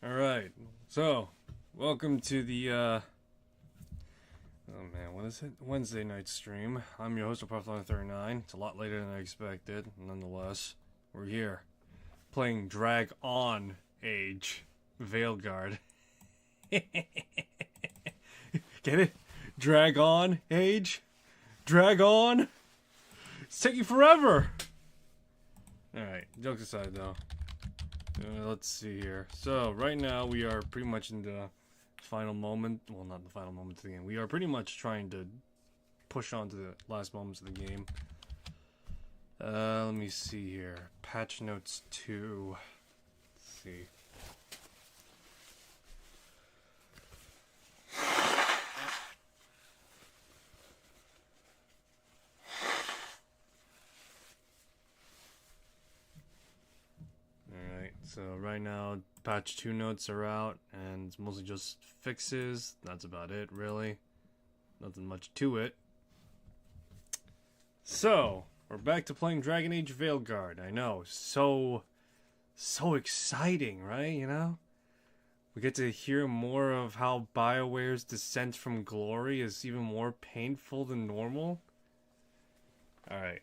Alright, so, welcome to the, oh man, what is it? Wednesday night stream. I'm your host, Prophet39. It's a lot later than I expected, nonetheless. We're here, playing Drag On Age Veilguard. Get it? Drag On Age? Drag On? It's taking forever! Alright, jokes aside though. Let's see here. So, right now we are pretty much in the final moment. Well, not the final moment of the game. We are pretty much trying to push on to the last moments of the game. Let me see here. Patch notes 2. Let's see. So right now, patch 2 notes are out, and it's mostly just fixes. That's about it, really. Nothing much to it. So, we're back to playing Dragon Age Veilguard. I know, so exciting, right? You know? We get to hear more of how BioWare's descent from glory is even more painful than normal. Alright,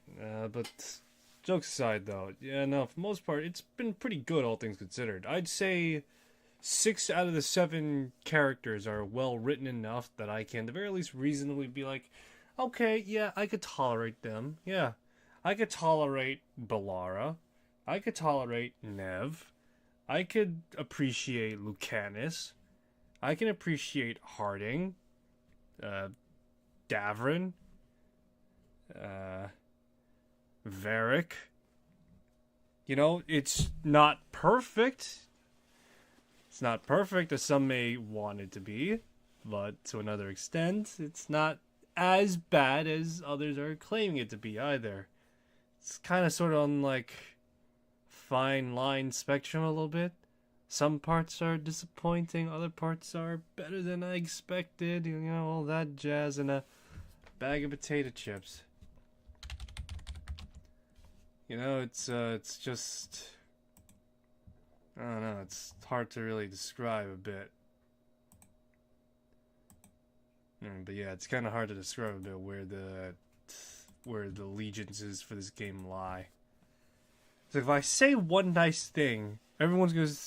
but... jokes aside, though, yeah, no, for the most part, it's been pretty good, all things considered. I'd say 6 out of the 7 characters are well written enough that I can, at the very least, reasonably be like, okay, yeah, I could tolerate them. Yeah, I could tolerate Bellara. I could tolerate Nev. I could appreciate Lucanus. I can appreciate Harding. Davrin. Varric. You know, it's not perfect. It's not perfect as some may want it to be, but to another extent, it's not as bad as others are claiming it to be either. It's kind of sort of on like fine line spectrum a little bit. Some parts are disappointing, other parts are better than I expected, you know, all that jazz in a bag of potato chips. You know, it's just, I don't know, it's hard to really describe a bit. But yeah, it's kind of hard to describe a bit where the allegiances for this game lie. So if I say one nice thing, everyone's going to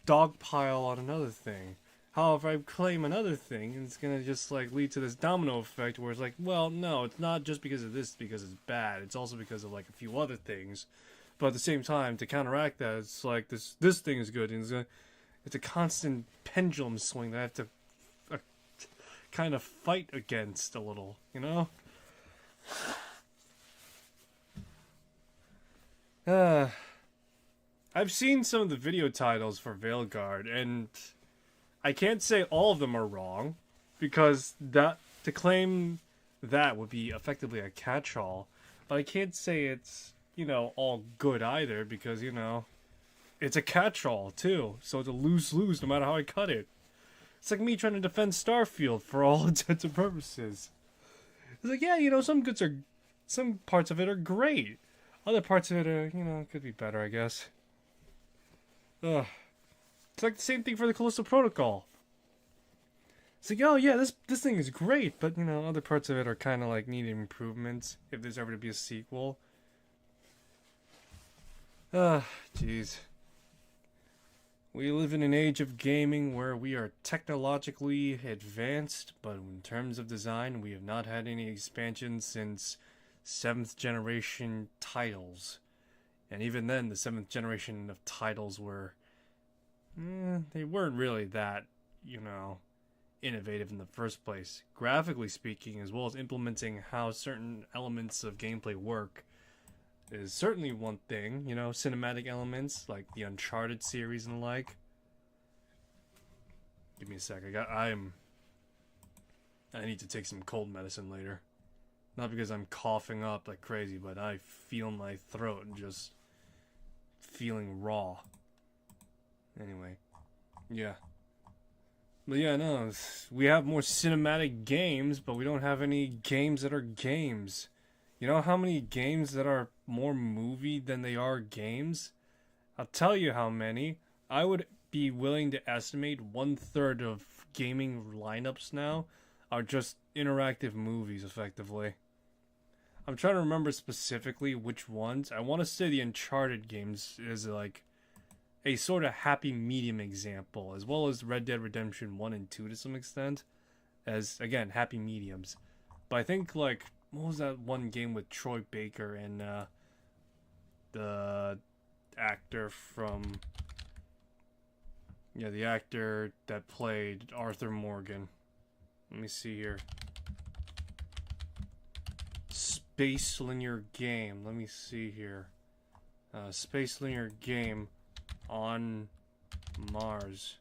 dogpile on another thing. However, I claim another thing, and it's going to just like lead to this domino effect where it's like, well, no, it's not just because of this, because it's bad. It's also because of like a few other things. But at the same time, to counteract that, it's like this thing is good, and it's a constant pendulum swing that I have to kind of fight against a little, you know? I've seen some of the video titles for Veilguard, and I can't say all of them are wrong, because that to claim that would be effectively a catch-all. But I can't say it's, you know, all good either, because, you know, it's a catch-all too. So it's a lose-lose no matter how I cut it. It's like me trying to defend Starfield for all intents and purposes. It's like, yeah, you know, some parts of it are great. Other parts of it are, you know, could be better, I guess. Ugh. It's like the same thing for the Callisto Protocol. It's like, oh yeah, this thing is great, but, you know, other parts of it are kind of like needing improvements if there's ever to be a sequel. Jeez. We live in an age of gaming where we are technologically advanced, but in terms of design, we have not had any expansion since 7th generation titles. And even then, the 7th generation of titles were... they weren't really that, you know, innovative in the first place. Graphically speaking, as well as implementing how certain elements of gameplay work, is certainly one thing. You know, cinematic elements, like the Uncharted series and the like. Give me a sec, I need to take some cold medicine later. Not because I'm coughing up like crazy, but I feel my throat and just feeling raw. Anyway, yeah. But yeah, no, we have more cinematic games, but we don't have any games that are games. You know how many games that are more movie than they are games? I'll tell you how many. I would be willing to estimate 1/3 of gaming lineups now are just interactive movies, effectively. I'm trying to remember specifically which ones. I want to say the Uncharted games is like a sort of happy medium example, as well as Red Dead Redemption 1 and 2 to some extent, as, again, happy mediums. But I think, like, what was that one game with Troy Baker and the actor from... Yeah, the actor that played Arthur Morgan. Let me see here. Space linear game. Let me see here. Space linear game on Mars.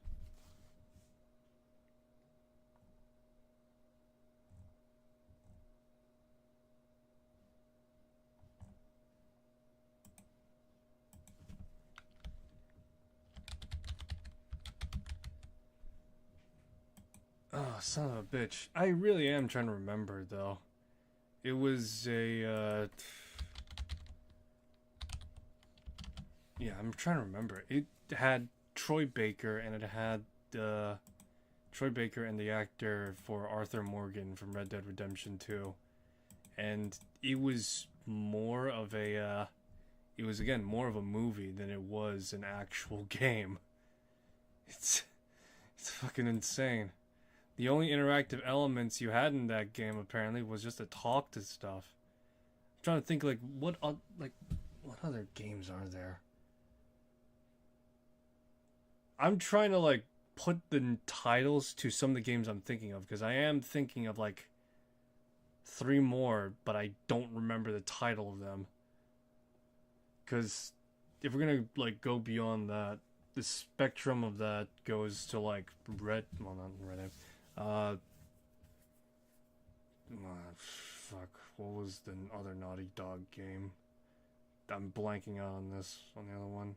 Oh, son of a bitch. I really am trying to remember, though. It was a, yeah, I'm trying to remember. It had Troy Baker, and it had Troy Baker and the actor for Arthur Morgan from Red Dead Redemption 2. And it was more of a, it was, again, more of a movie than it was an actual game. It's fucking insane. The only interactive elements you had in that game apparently was just to talk to stuff. I'm trying to think like what other games are there? I'm trying to like put the titles to some of the games I'm thinking of, because I am thinking of like 3 more, but I don't remember the title of them. Because if we're gonna like go beyond that, the spectrum of that goes to like not Red. Fuck. What was the other Naughty Dog game? I'm blanking out on this. On the other one.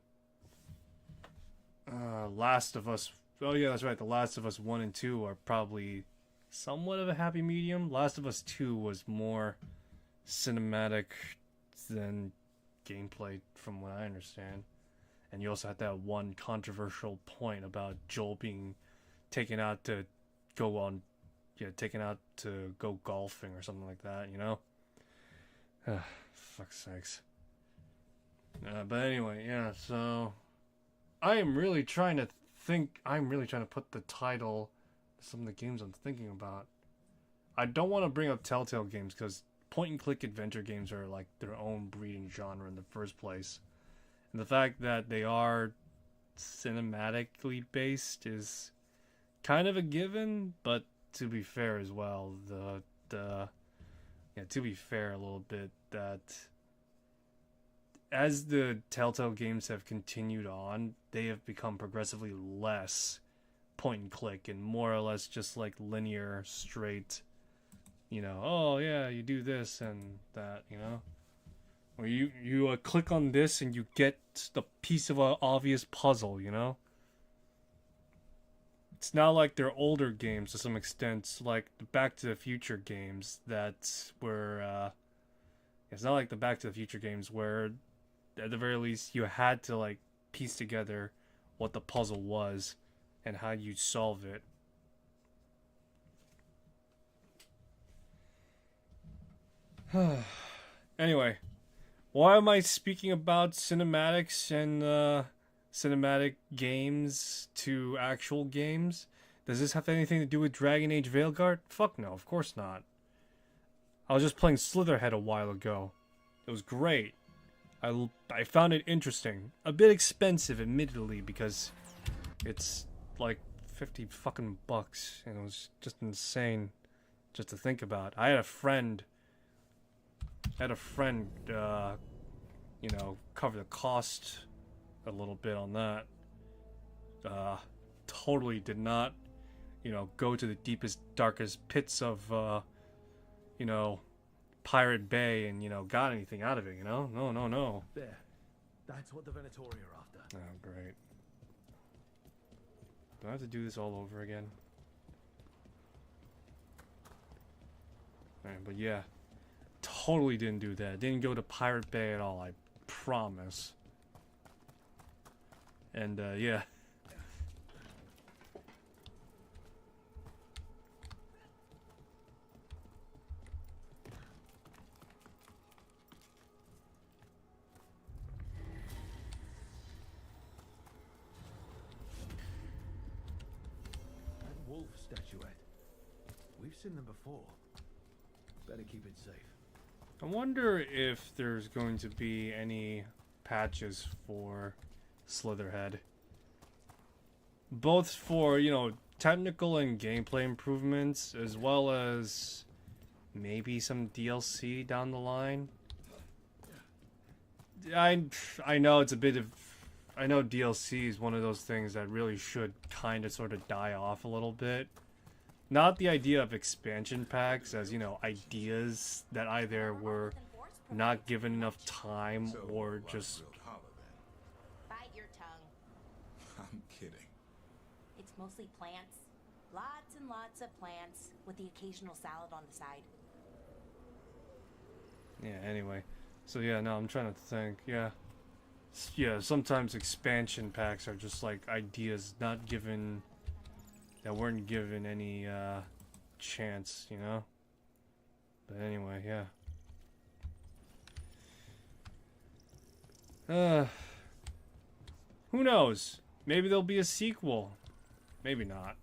Last of Us. Oh yeah, that's right. The Last of Us 1 and 2 are probably somewhat of a happy medium. Last of Us 2 was more cinematic than gameplay, from what I understand. And you also had that one controversial point about Joel being taken out to go golfing or something like that, you know? Fuck's sakes. But anyway, yeah, so I'm really trying to put the title to some of the games I'm thinking about. I don't want to bring up Telltale games, because point-and-click adventure games are like their own breeding genre in the first place. And the fact that they are cinematically based is kind of a given, but to be fair as well, to be fair a little bit, that as the Telltale games have continued on, they have become progressively less point and click and more or less just like linear, straight, oh yeah, you do this and that, or you click on this and you get the piece of an obvious puzzle, It's not like their older games to some extent, like the Back to the Future games that were, it's not like the Back to the Future games where, at the very least, you had to, like, piece together what the puzzle was and how you solve it. Anyway, why am I speaking about cinematics and, cinematic games to actual games? Does this have anything to do with Dragon Age Veilguard? Fuck no, of course not. I was just playing Slitherhead a while ago. It was great. I found it interesting. A bit expensive, admittedly, because it's like 50 fucking bucks, and it was just insane just to think about. I had a friend, cover the cost a little bit on that. Totally did not, go to the deepest, darkest pits of, Pirate Bay and, got anything out of it, No. There. That's what the Venatori are after. Oh, great. Do I have to do this all over again? Alright, but yeah. Totally didn't do that. Didn't go to Pirate Bay at all, I promise. And, yeah. wolf statuette. We've seen them before. Better keep it safe. I wonder if there's going to be any patches for Slitherhead. Both for, you know, technical and gameplay improvements, as well as maybe some DLC down the line. I know it's a bit of... I know DLC is one of those things that really should kind of sort of die off a little bit. Not the idea of expansion packs as, you know, ideas that either were not given enough time or just... Bite your tongue. I'm kidding. It's mostly plants. Lots and lots of plants, with the occasional salad on the side. Yeah, anyway. So yeah, no, I'm trying to think. Yeah. Yeah, sometimes expansion packs are just like ideas not given... that weren't given any chance, you know? But anyway, yeah. Who knows? Maybe there'll be a sequel. Maybe not.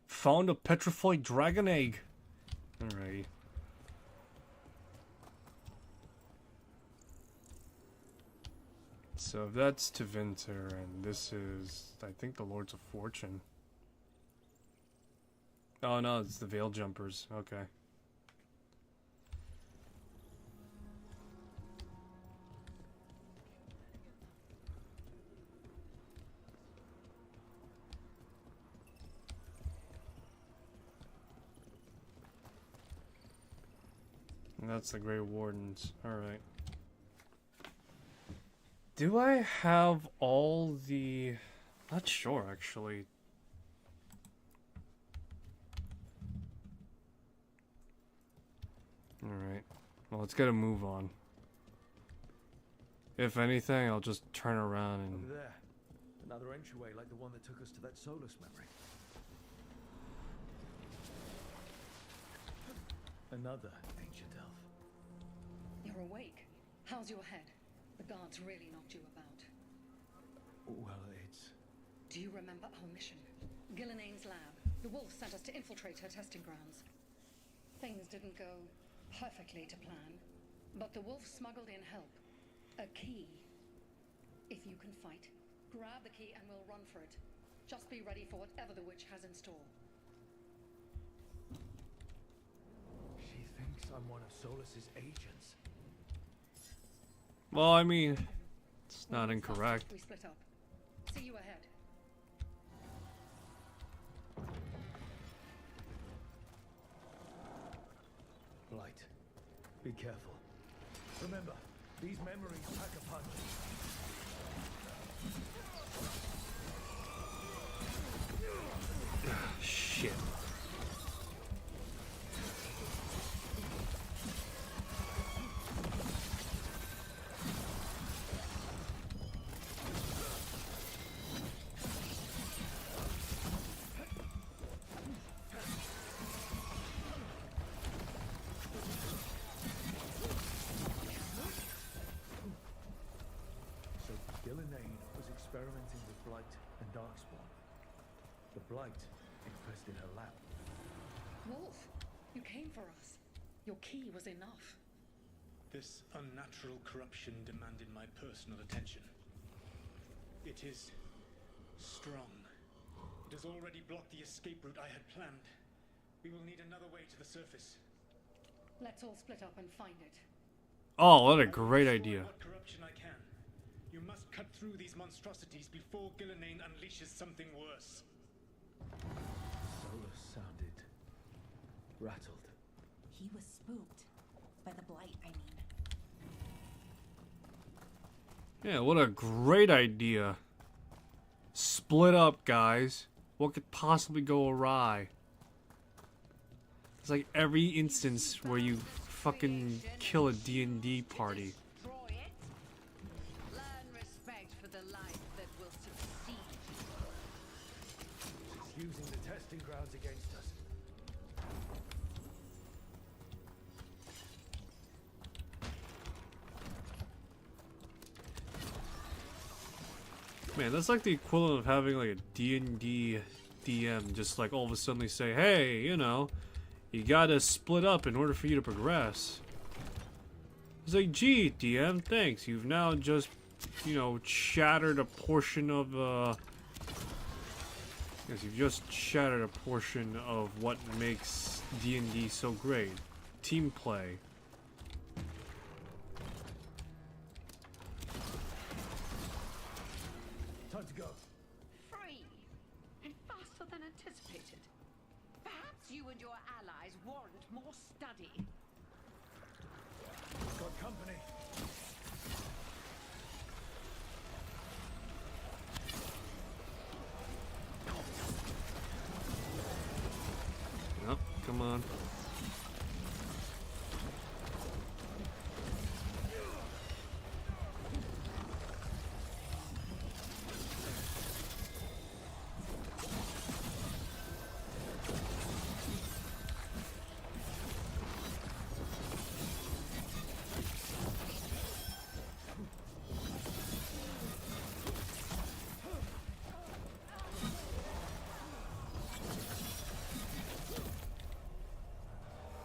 Found a petrified dragon egg. Alright. So that's Tevinter, and this is, I think, the Lords of Fortune. Oh no, it's the Veil Jumpers. Okay. And that's the Grey Wardens. Alright. Do I have all the... Not sure, actually. Alright. Well, let's get a move on. If anything, I'll just turn around and... Over there. Another entryway like the one that took us to that Solus memory. Another ancient elf. You're awake. How's your head? The guards really knocked you about. Well, it's... Do you remember our mission? Gillinane's lab. The wolf sent us to infiltrate her testing grounds. Things didn't go perfectly to plan, but the wolf smuggled in help. A key. If you can fight, grab the key and we'll run for it. Just be ready for whatever the witch has in store. She thinks I'm one of Solus's agents. Well, I mean, it's not Well, incorrect. We split up. See you ahead. Blight. Be careful. Remember, these memories pack a punch. Shit. So Gillinane was experimenting with Blight and Darkspawn. The Blight infested her lab. Wolf, you came for us. Your key was enough. This unnatural corruption demanded my personal attention. It is strong. It has already blocked the escape route I had planned. We will need another way to the surface. Let's all split up and find it. Oh, what a I will great destroy idea. What corruption I can. You must cut through these monstrosities before Gillinane unleashes something worse. Solus sounded rattled. He was spooked by the blight, I mean. Yeah, what a great idea. Split up, guys. What could possibly go awry? It's like every instance where you fucking kill a D&D party. testing grounds against us. Man, that's like the equivalent of having like a D&D DM just like all of a sudden say, hey, you know, you gotta split up in order for you to progress. It's like, gee, DM, thanks. You've now just, you know, shattered a portion of, yes, you've just shattered a portion of what makes D&D so great. Team play. Time to go. Free and faster than anticipated. Perhaps you and your allies warrant more study. Got company. Yep, come on.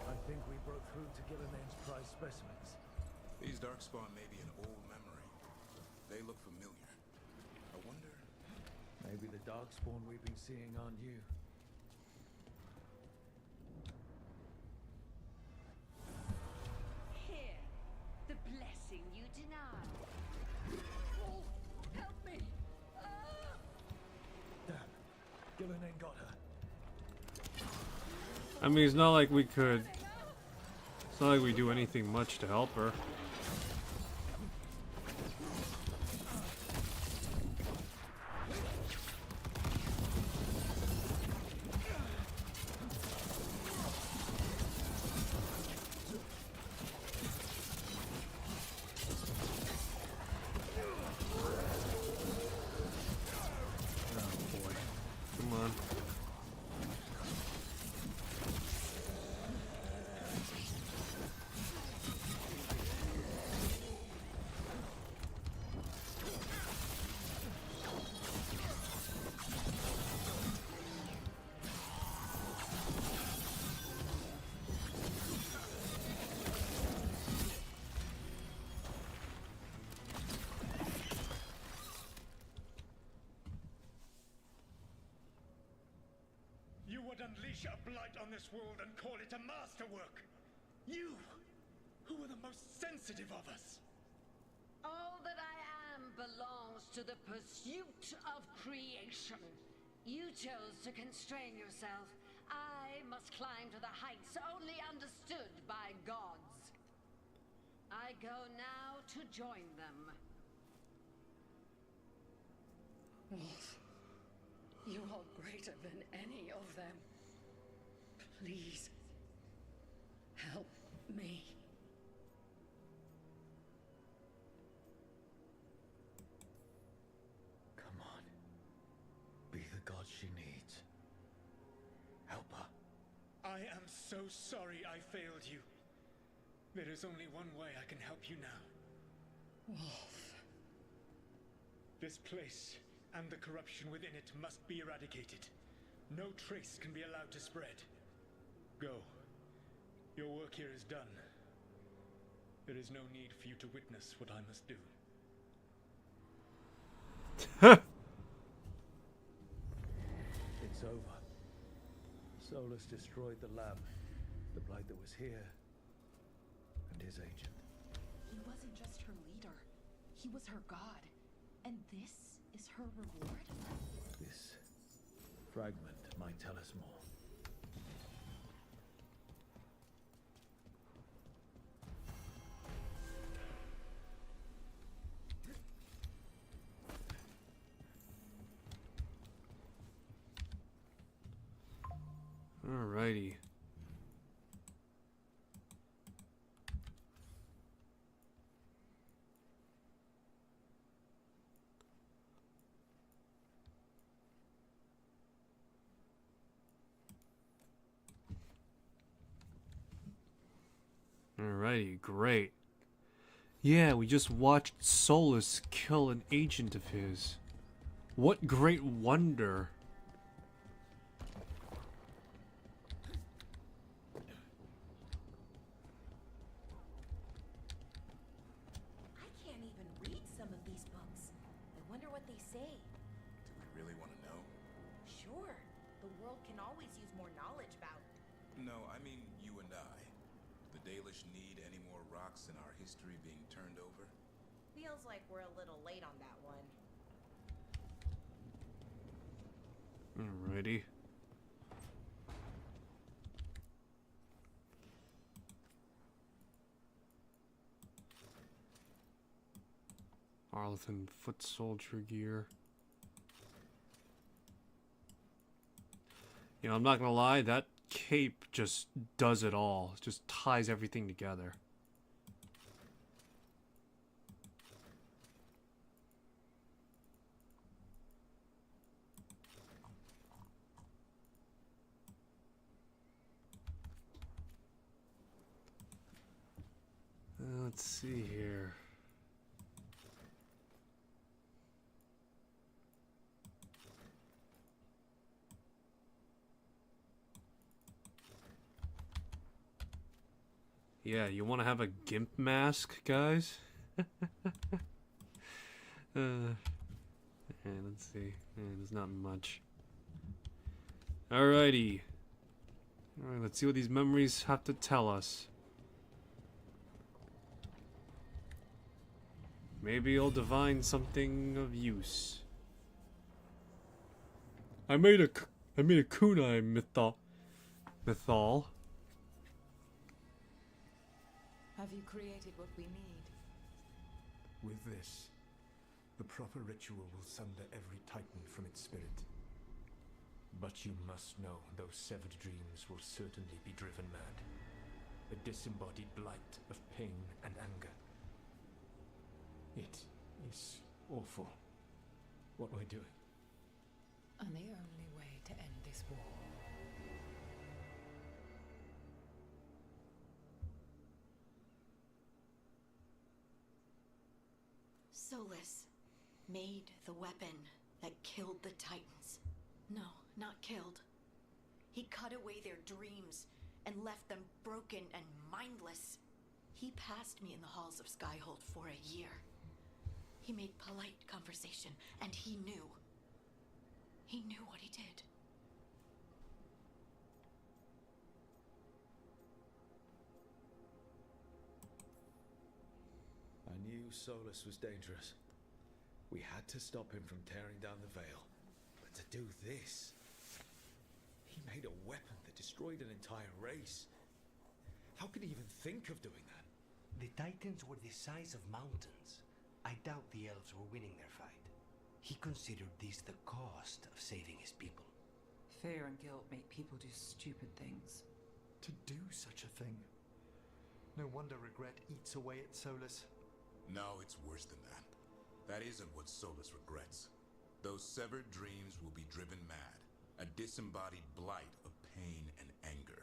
I think we broke through to Gilliman's prize specimens. These darkspawn may be an old memory. They look familiar. I wonder... Maybe the darkspawn we've been seeing aren't you. Here, the blessing you denied. Oh, help me! Ah! Damn. Gilliman got her. I mean, it's not like we could... It's not like we do anything much to help her. Oh boy. Come on. You would unleash a blight on this world and call it a masterwork. You, who are the most sensitive of us. All that I am belongs to the pursuit of creation. You chose to constrain yourself. I must climb to the heights only understood by gods. I go now to join them. Wolf, you are greater than any of them. Please, help me. Come on. Be the god she needs. Help her. I am so sorry I failed you. There is only one way I can help you now. Wolf. This place and the corruption within it must be eradicated. No trace can be allowed to spread. Go. Your work here is done. There is no need for you to witness what I must do. It's over. Solus destroyed the lab. The blight that was here. And his agent. He wasn't just her leader. He was her god. And this is her reward? This fragment might tell us more. Alrighty. Alrighty, great. Yeah, we just watched Solus kill an agent of his. What great wonder. I can't even read some of these books. I wonder what they say. Do we really want to know? Sure, the world can always use more knowledge about. No, I mean you and I. The Dalish need any more rocks in our history being turned over? Feels like we're a little late on that one. Alrighty. Arlington foot soldier gear. You know, I'm not gonna lie, that cape just does it all. It just ties everything together. Let's see here. Yeah, you want to have a gimp mask, guys? Yeah, let's see. Yeah, there's not much. Alrighty. Alright, let's see what these memories have to tell us. Maybe you'll divine something of use. I made a kunai mythal. Have you created what we need? With this, the proper ritual will sunder every titan from its spirit. But you must know those severed dreams will certainly be driven mad. A disembodied blight of pain and anger. It is awful what we're doing. And the only way to end this war. Solus made the weapon that killed the Titans. No, not killed. He cut away their dreams and left them broken and mindless. He passed me in the halls of Skyhold for a year. He made polite conversation, and he knew. He knew what he did. I knew Solus was dangerous. We had to stop him from tearing down the veil. But to do this... He made a weapon that destroyed an entire race. How could he even think of doing that? The Titans were the size of mountains. I doubt the elves were winning their fight. He considered this the cost of saving his people. Fear and guilt make people do stupid things. To do such a thing. No wonder regret eats away at Solus. No, it's worse than that. That isn't what Solus regrets. Those severed dreams will be driven mad. A disembodied blight of pain and anger.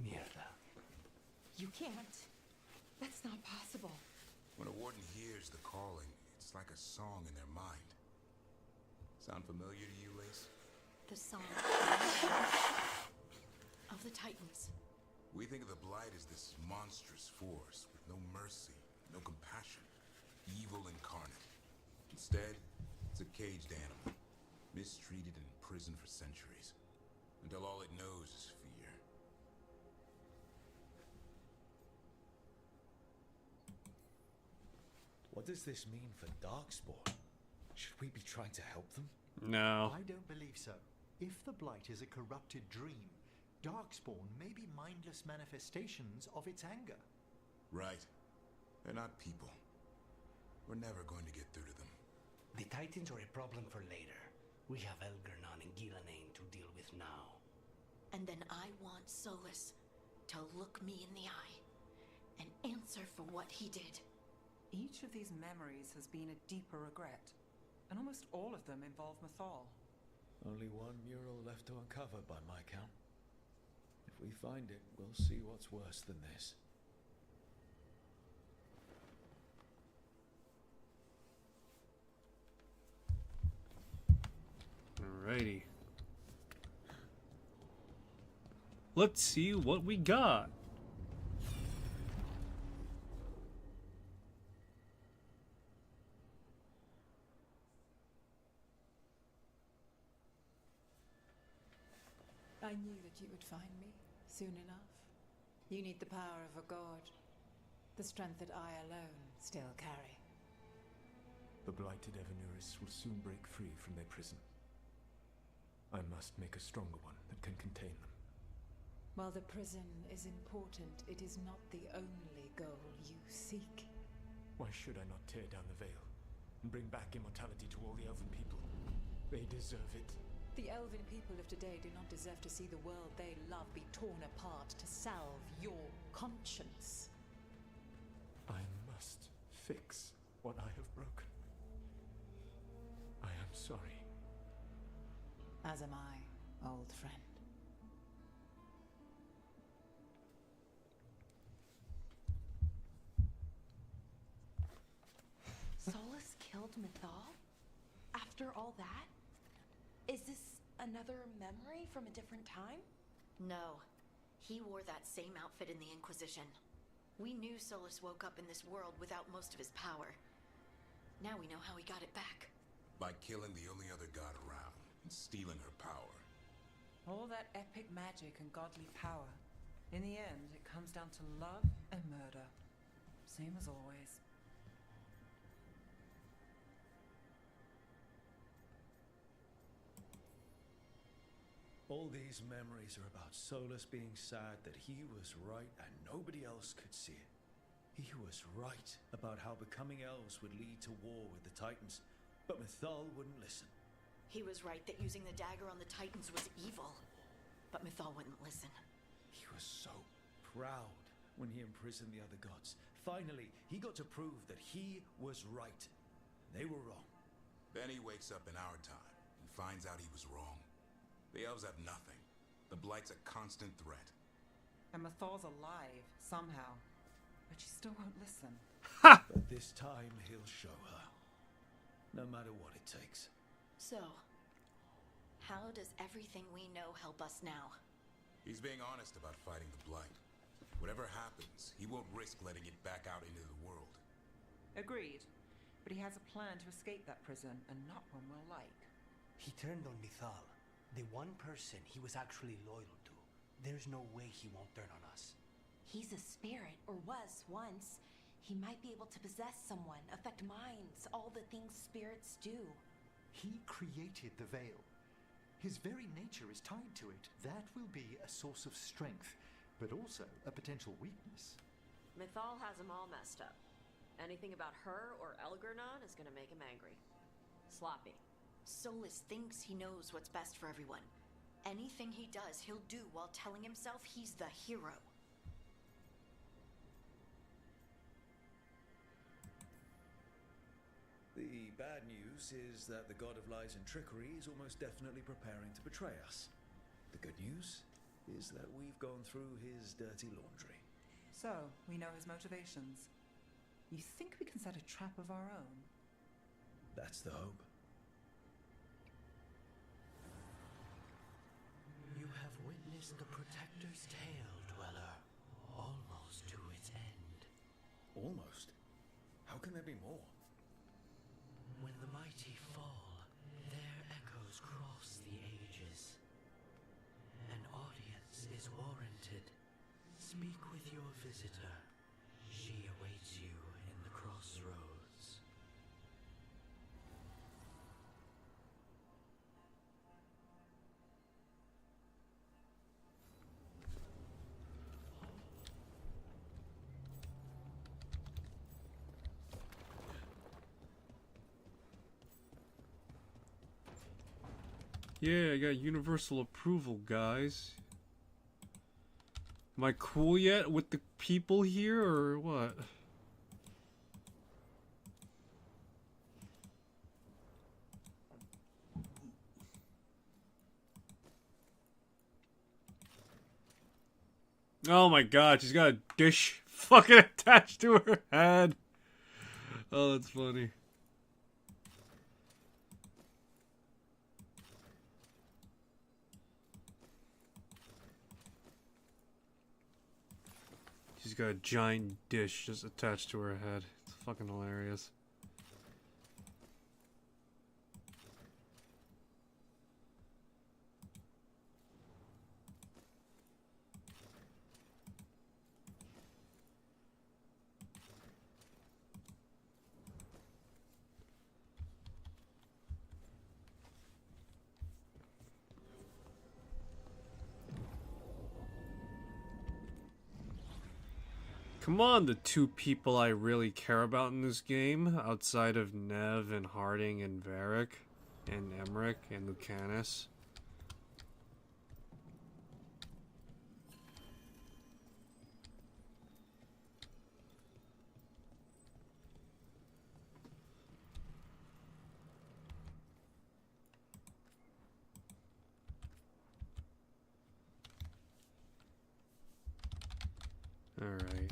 Mierda. You can't. That's not possible. When a warden hears the calling, it's like a song in their mind. Sound familiar to you, Lace? The song of the Titans. We think of the Blight as this monstrous force with no mercy, no compassion, evil incarnate. Instead, it's a caged animal, mistreated and imprisoned for centuries, until all it knows is fear. What does this mean for Darkspawn? Should we be trying to help them? No. I don't believe so. If the Blight is a corrupted dream, Darkspawn may be mindless manifestations of its anger. Right. They're not people. We're never going to get through to them. The Titans are a problem for later. We have Elgernon and Gillanane to deal with now. And then I want Solus to look me in the eye and answer for what he did. Each of these memories has been a deeper regret, and almost all of them involve Mythal. Only one mural left to uncover by my count. If we find it, we'll see what's worse than this. Alrighty. Let's see what we got. I knew that you would find me soon enough. You need the power of a god. The strength that I alone still carry. The blighted Evanuris will soon break free from their prison. I must make a stronger one that can contain them. While the prison is important, it is not the only goal you seek. Why should I not tear down the veil and bring back immortality to all the elven people? They deserve it. The elven people of today do not deserve to see the world they love be torn apart to salve your conscience. I must fix what I have broken. I am sorry. As am I, old friend. Solus killed Mythal? After all that? Is this another memory from a different time? No. He wore that same outfit in the Inquisition. We knew Solus woke up in this world without most of his power. Now we know how he got it back. By killing the only other god around and stealing her power. All that epic magic and godly power. In the end, it comes down to love and murder. Same as always. All these memories are about Solus being sad that he was right and nobody else could see it. He was right about how becoming elves would lead to war with the Titans, but Mythal wouldn't listen. He was right that using the dagger on the Titans was evil, but Mythal wouldn't listen. He was so proud when he imprisoned the other gods. Finally, he got to prove that he was right. They were wrong. Then he wakes up in our time and finds out he was wrong. The elves have nothing. The Blight's a constant threat. And Mythal's alive, somehow. But she still won't listen. But this time he'll show her. No matter what it takes. So, how does everything we know help us now? He's being honest about fighting the Blight. Whatever happens, he won't risk letting it back out into the world. Agreed. But he has a plan to escape that prison, and not one we'll like. He turned on Mythal. The one person he was actually loyal to. There's no way he won't turn on us. He's a spirit, or was once. He might be able to possess someone, affect minds, all the things spirits do. He created the veil. His very nature is tied to it. That will be a source of strength, but also a potential weakness. Mythal has him all messed up. Anything about her or Elgernon is gonna make him angry. Sloppy. Solus thinks he knows what's best for everyone. Anything he does, he'll do while telling himself he's the hero. The bad news is that the god of lies and trickery is almost definitely preparing to betray us. The good news is that we've gone through his dirty laundry. So, we know his motivations. You think we can set a trap of our own? That's the hope. You have witnessed the Protector's tale, Dweller, almost to its end. Almost? How can there be more? When the mighty fall, their echoes cross the ages. An audience is warranted. Speak with your visitor. She awaits you in the crossroads. Yeah, I got universal approval, guys. Am I cool yet with the people here, or what? Oh my god, she's got a dish fucking attached to her head. Oh, that's funny. she's got a giant dish just attached to her head. It's fucking hilarious. Come on, the two people I really care about in this game, outside of Nev and Harding and Varric, and Emmerich and Lucanus. Alright.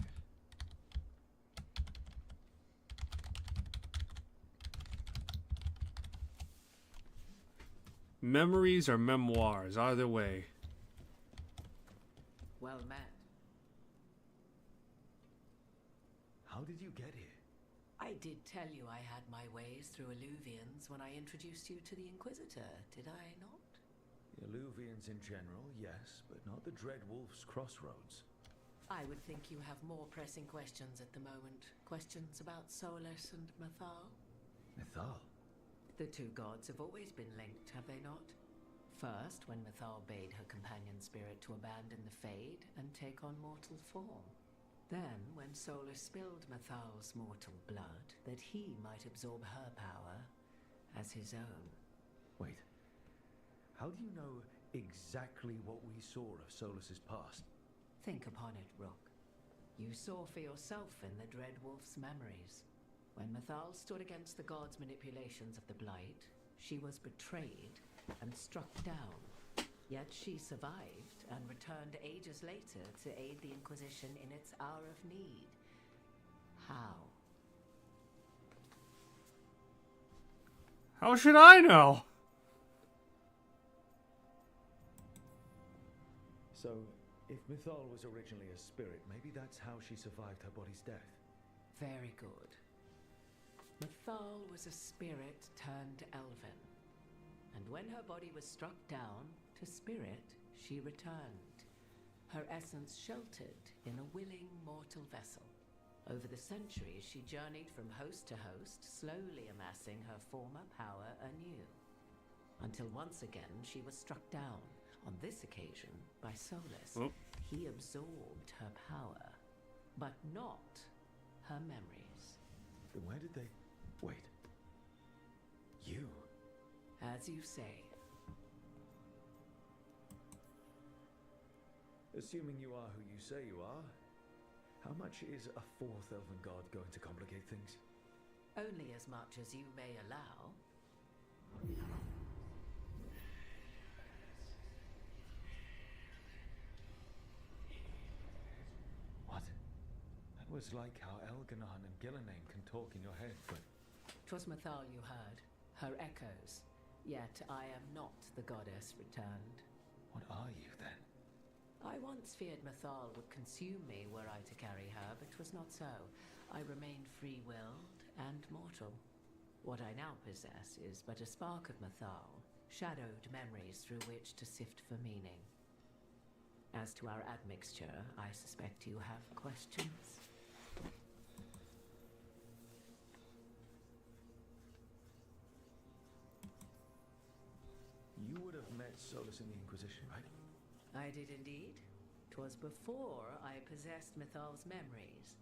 Memories or memoirs, either way. Well met. How did you get here? I did tell you I had my ways through Illuvians when I introduced you to the Inquisitor, did I not? The Illuvians in general, yes, but not the Dread Wolf's crossroads. I would think you have more pressing questions at the moment. Questions about Solus and Mythal? Mythal? The two gods have always been linked, have they not? First, when Mythal bade her companion spirit to abandon the Fade and take on mortal form. Then, when Solus spilled Mythal's mortal blood, that he might absorb her power as his own. Wait. How do you know exactly what we saw of Solus's past? Think upon it, Rook. You saw for yourself in the Dread Wolf's memories. When Mythal stood against the gods' manipulations of the Blight, she was betrayed and struck down. Yet she survived and returned ages later to aid the Inquisition in its hour of need. How? How should I know? So, if Mythal was originally a spirit, maybe that's how she survived her body's death. Very good. Mythal was a spirit turned elven. And when her body was struck down, to spirit, she returned. Her essence sheltered in a willing mortal vessel. Over the centuries, she journeyed from host to host, slowly amassing her former power anew. Until once again, she was struck down, on this occasion, by Solus. Oh. He absorbed her power, but not her memories. Then where did they... Wait. You? As you say. Assuming you are who you say you are, how much is a fourth elven god going to complicate things? Only as much as you may allow. What? That was like how Elganon and Gillenane can talk in your head, but... 'Twas Mythal you heard, her echoes. Yet I am not the goddess returned. What are you, then? I once feared Mythal would consume me were I to carry her, but 'twas not so. I remained free-willed and mortal. What I now possess is but a spark of Mythal, shadowed memories through which to sift for meaning. As to our admixture, I suspect you have questions. You would have met Solus in the Inquisition, right? I did indeed. 'Twas before I possessed Mythal's memories.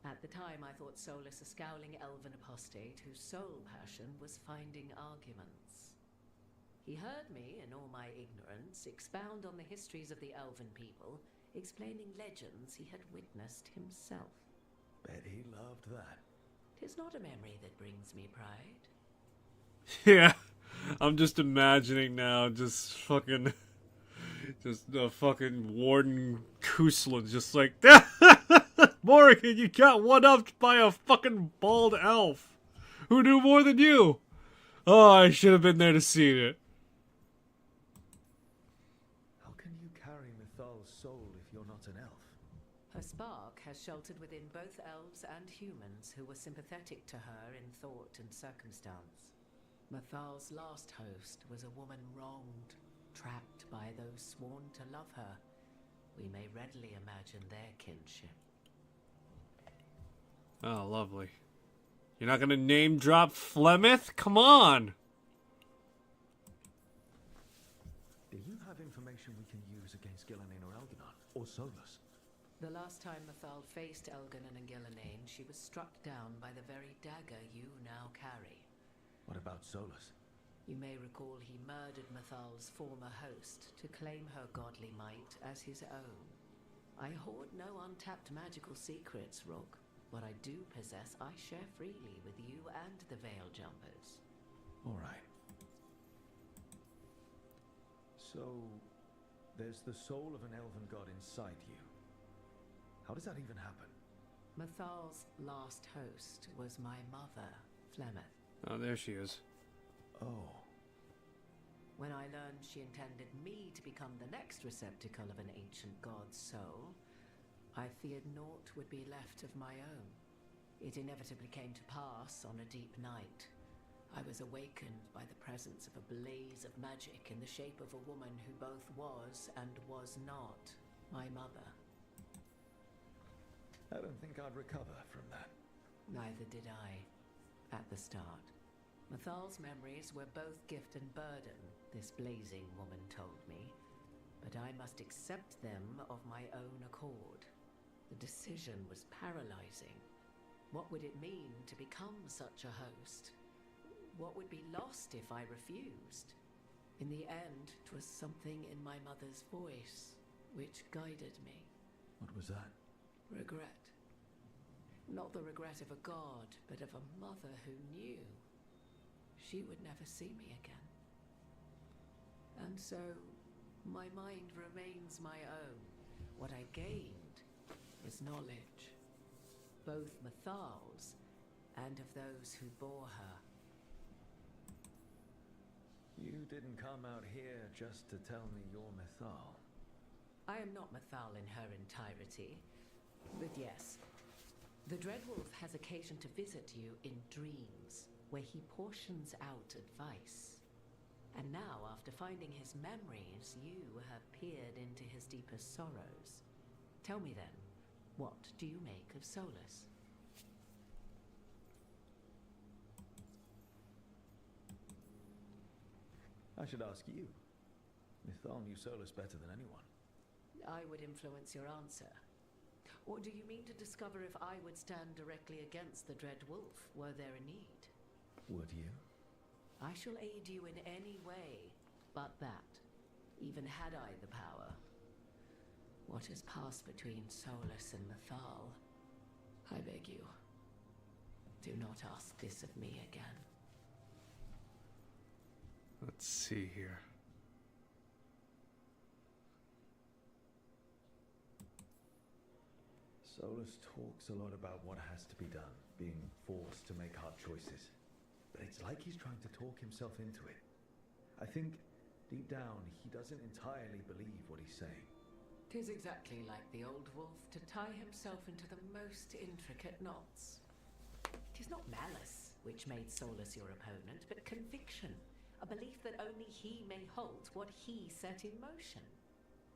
At the time I thought Solus a scowling elven apostate whose sole passion was finding arguments. He heard me, in all my ignorance, expound on the histories of the elven people, explaining legends he had witnessed himself. Bet he loved that. 'Tis not a memory that brings me pride. Yeah, I'm just imagining now, just fucking the fucking Warden Kuslan, just like, Morrigan, you got one-upped by a fucking bald elf. Who knew more than you? Oh, I should have been there to see it. How can you carry Mythal's soul if you're not an elf? Her spark has has sheltered within both elves and humans who were sympathetic to her in thought and circumstance. Mathal's last host was a woman wronged, trapped by those sworn to love her. We may readily imagine their kinship. Oh, lovely. You're not gonna name drop Flemeth? Come on! Do you have information we can use against Gillenane or Algernon? Or Solus? The last time Mathal faced Elganon and Gillenane, she was struck down by the very dagger you now carry. What about Solus? You may recall he murdered Mathal's former host to claim her godly might as his own. I hoard no untapped magical secrets, Rook. What I do possess, I share freely with you and the Veil Jumpers. All right. So, there's the soul of an elven god inside you. How does that even happen? Mathal's last host was my mother, Flemeth. Oh, there she is. Oh. When I learned she intended me to become the next receptacle of an ancient god's soul, I feared naught would be left of my own. It inevitably came to pass on a deep night. I was awakened by the presence of a blaze of magic in the shape of a woman who both was and was not my mother. I don't think I'd recover from that. Neither did I, at the start. Mathal's memories were both gift and burden, this blazing woman told me, but I must accept them of my own accord. The decision was paralyzing. What would it mean to become such a host? What would be lost if I refused? In the end, 'twas something in my mother's voice which guided me. What was that? Regret. Not the regret of a god, but of a mother who knew she would never see me again. And so, my mind remains my own. What I gained was knowledge, both Mathal's and of those who bore her. You didn't come out here just to tell me you're Mathal. I am not Mathal in her entirety, but yes. The Dreadwolf has occasion to visit you in dreams, where he portions out advice. And now, after finding his memories, you have peered into his deepest sorrows. Tell me then, what do you make of Solus? I should ask you. Mithal knew Solus better than anyone. I would influence your answer. Or do you mean to discover if I would stand directly against the Dread Wolf, were there a need? Would you? I shall aid you in any way but that, even had I the power. What has passed between Solus and Mathal, I beg you, do not ask this of me again. Let's see here. Solus talks a lot about what has to be done, being forced to make hard choices. But it's like he's trying to talk himself into it. I think, deep down, he doesn't entirely believe what he's saying. 'Tis exactly like the old wolf to tie himself into the most intricate knots. 'Tis not malice which made Solus your opponent, but conviction, a belief that only he may halt what he set in motion.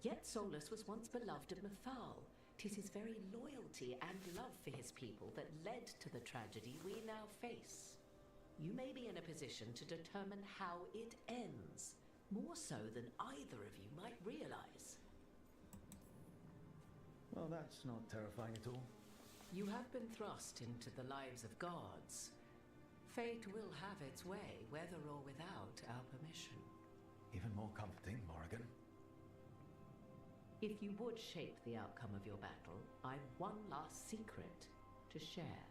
Yet Solus was once beloved of Mathal. 'Tis his very loyalty and love for his people that led to the tragedy we now face. You may be in a position to determine how it ends, more so than either of you might realize. Well, that's not terrifying at all. You have been thrust into the lives of gods. Fate will have its way, whether or without our permission. Even more comforting, Morrigan. If you would shape the outcome of your battle, I've one last secret to share.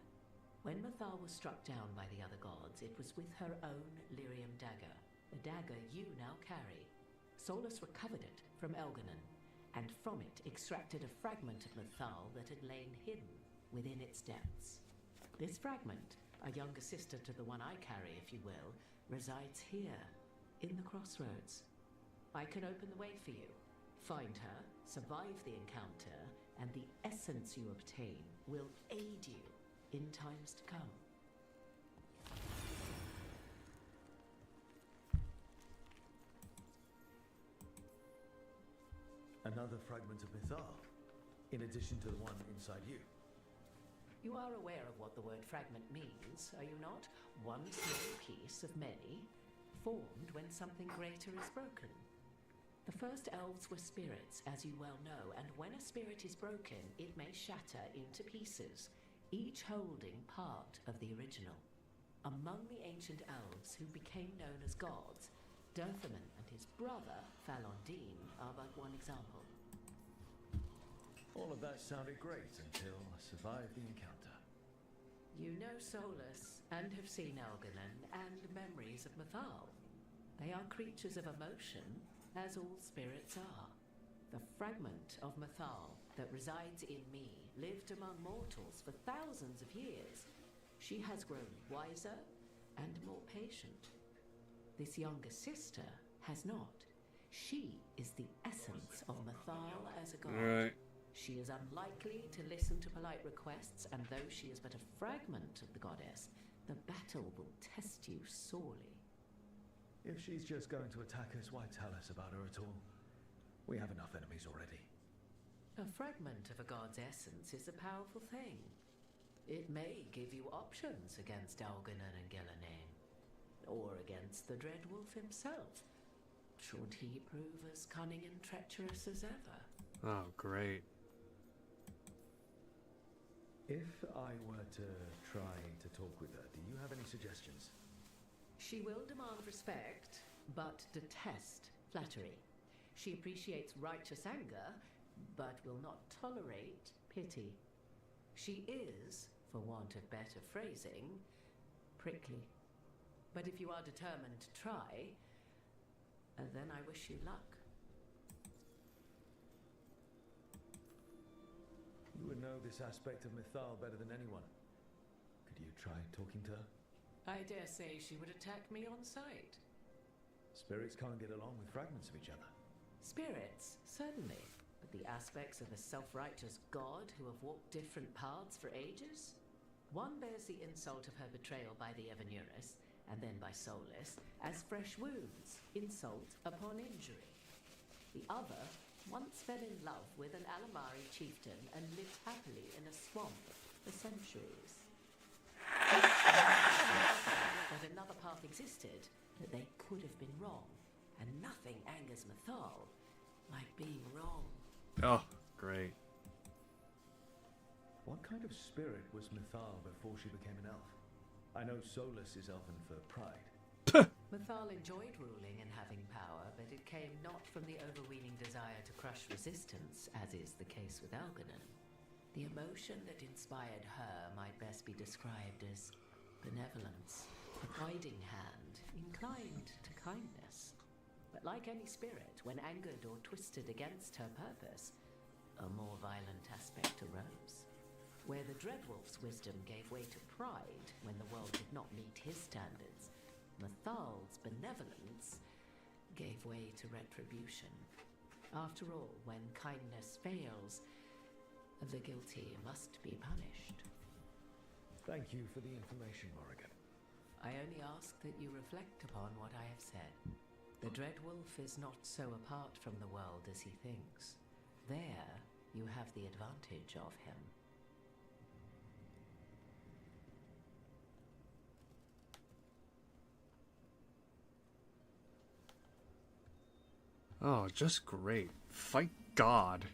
When Mathal was struck down by the other gods, it was with her own lyrium dagger, the dagger you now carry. Solus recovered it from Elganon, and from it extracted a fragment of Mathal that had lain hidden within its depths. This fragment, a younger sister to the one I carry, if you will, resides here, in the crossroads. I can open the way for you, find her, survive the encounter, and the essence you obtain will aid you in times to come. Another fragment of Mythal, in addition to the one inside you. You are aware of what the word fragment means, are you not? One small piece of many, formed when something greater is broken. The first elves were spirits, as you well know, and when a spirit is broken, it may shatter into pieces, each holding part of the original. Among the ancient elves who became known as gods, Dotherman and his brother, Falondine, are but one example. All of that sounded great until I survived the encounter. You know Solus, and have seen Elganon, and memories of Mythal. They are creatures of emotion, as all spirits are. The fragment of Mythal that resides in me lived among mortals for thousands of years. She has grown wiser and more patient. This younger sister has not. She is the essence of Mythal as a god. Right. She is unlikely to listen to polite requests, and though she is but a fragment of the goddess, the battle will test you sorely. If she's just going to attack us, why tell us about her at all? We have enough enemies already. A fragment of a god's essence is a powerful thing. It may give you options against Elganon and Gillenane, or against the Dreadwolf himself, should he prove as cunning and treacherous as ever. Oh, great. If I were to try to talk with her, do you have any suggestions? She will demand respect, but detest flattery. She appreciates righteous anger, but will not tolerate pity. She is, for want of better phrasing, prickly. But if you are determined to try, then I wish you luck. You would know this aspect of Mythal better than anyone. Could you try talking to her? I dare say she would attack me on sight. Spirits can't get along with fragments of each other. Spirits, certainly. But the aspects of a self-righteous god who have walked different paths for ages? One bears the insult of her betrayal by the Evanurus, and then by Solus, as fresh wounds, insult upon injury. The other once fell in love with an Alamari chieftain and lived happily in a swamp for centuries. That another path existed, that they could have been wrong, and nothing angers Mythal like being wrong. Oh, great. What kind of spirit was Mythal before she became an elf? I know Solus is elven for pride. Mythal enjoyed ruling and having power, but it came not from the overweening desire to crush resistance, as is the case with Elganon. The emotion that inspired her might best be described as benevolence, a guiding hand, inclined to kindness. But like any spirit, when angered or twisted against her purpose, a more violent aspect arose. Where the Dreadwolf's wisdom gave way to pride when the world did not meet his standards, Mythal's benevolence gave way to retribution. After all, when kindness fails, the guilty must be punished. Thank you for the information, Morrigan. I only ask that you reflect upon what I have said. The Dreadwolf is not so apart from the world as he thinks. There, you have the advantage of him. Oh, just great. Fight God.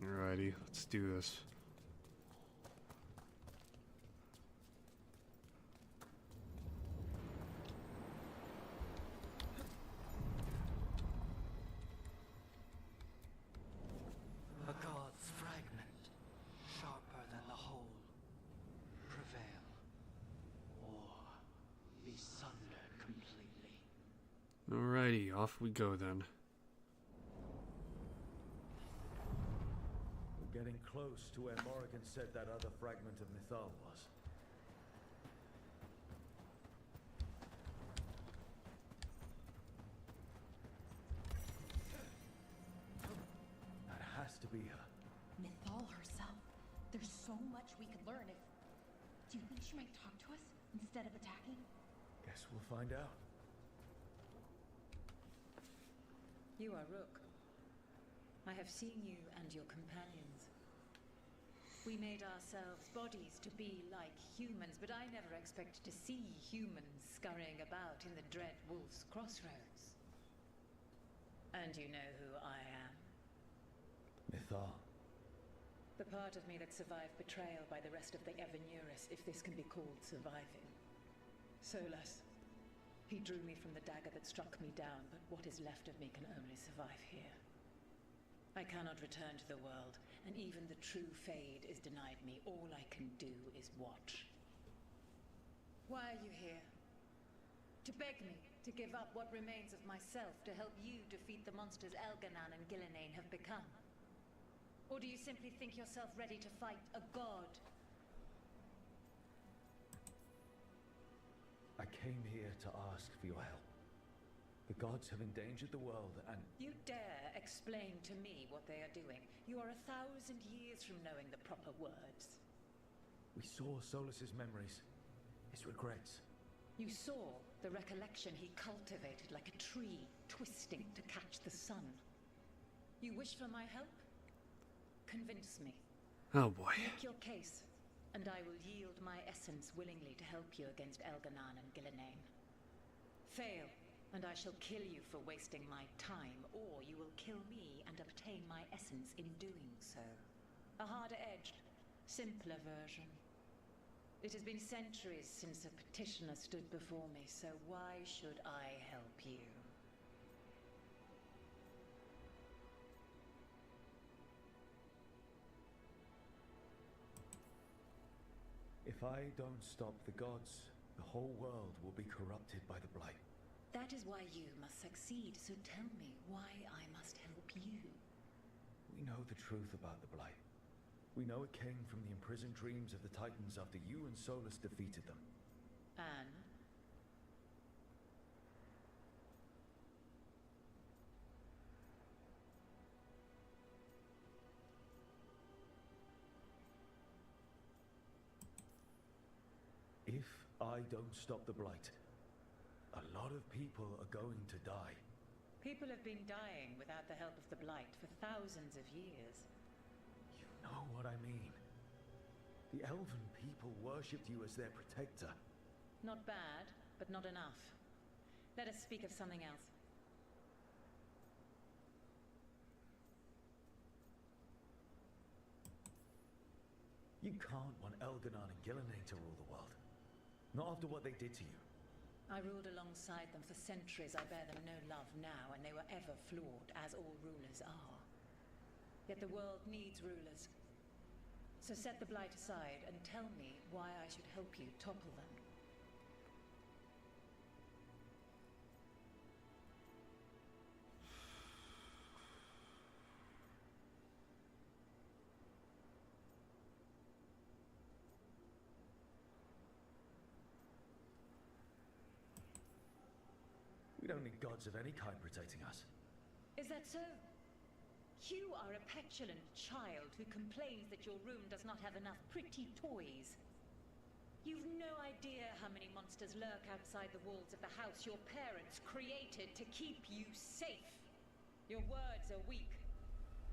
Alrighty, let's do this. A god's fragment, sharper than the whole. Prevail, or be sundered completely. Alrighty, off we go then. We're getting close to where Morrigan said that other fragment of Mythal was. learn if... Do you think she might talk to us instead of attacking? Guess we'll find out. You are Rook. I have seen you and your companions. We made ourselves bodies to be like humans, but I never expected to see humans scurrying about in the dread Wolf's Crossroads. And you know who I am? Mythal. The part of me that survived betrayal by the rest of the Evanurus, if this can be called surviving. Solus. He drew me from the dagger that struck me down, but what is left of me can only survive here. I cannot return to the world, and even the true Fade is denied me. All I can do is watch. Why are you here? To beg me to give up what remains of myself to help you defeat the monsters Elganan and Gillinane have become? Or do you simply think yourself ready to fight a god? I came here to ask for your help. The gods have endangered the world and... You dare explain to me what they are doing? You are 1,000 years from knowing the proper words. We saw Solus's memories, his regrets. You saw the recollection he cultivated like a tree, twisting to catch the sun. You wish for my help? Convince me. Oh boy. Make your case, and I will yield my essence willingly to help you against Elganan and Gillinane. Fail, and I shall kill you for wasting my time, or you will kill me and obtain my essence in doing so. A harder-edged, simpler version. It has been centuries since a petitioner stood before me, so why should I help you? If I don't stop the gods, the whole world will be corrupted by the Blight. That is why you must succeed, so tell me why I must help you. We know the truth about the Blight. We know it came from the imprisoned dreams of the Titans after you and Solus defeated them. And? If I don't stop the Blight, a lot of people are going to die. People have been dying without the help of the Blight for thousands of years. You know what I mean. The Elven people worshipped you as their protector. Not bad, but not enough. Let us speak of something else. You can't want Elganan and Gillinane to rule the world. Not after what they did to you. I ruled alongside them for centuries. I bear them no love now, and they were ever flawed, as all rulers are. Yet the world needs rulers. So set the Blight aside and tell me why I should help you topple them. We don't need gods of any kind protecting us. Is that so? You are a petulant child who complains that your room does not have enough pretty toys. You've no idea how many monsters lurk outside the walls of the house your parents created to keep you safe. Your words are weak.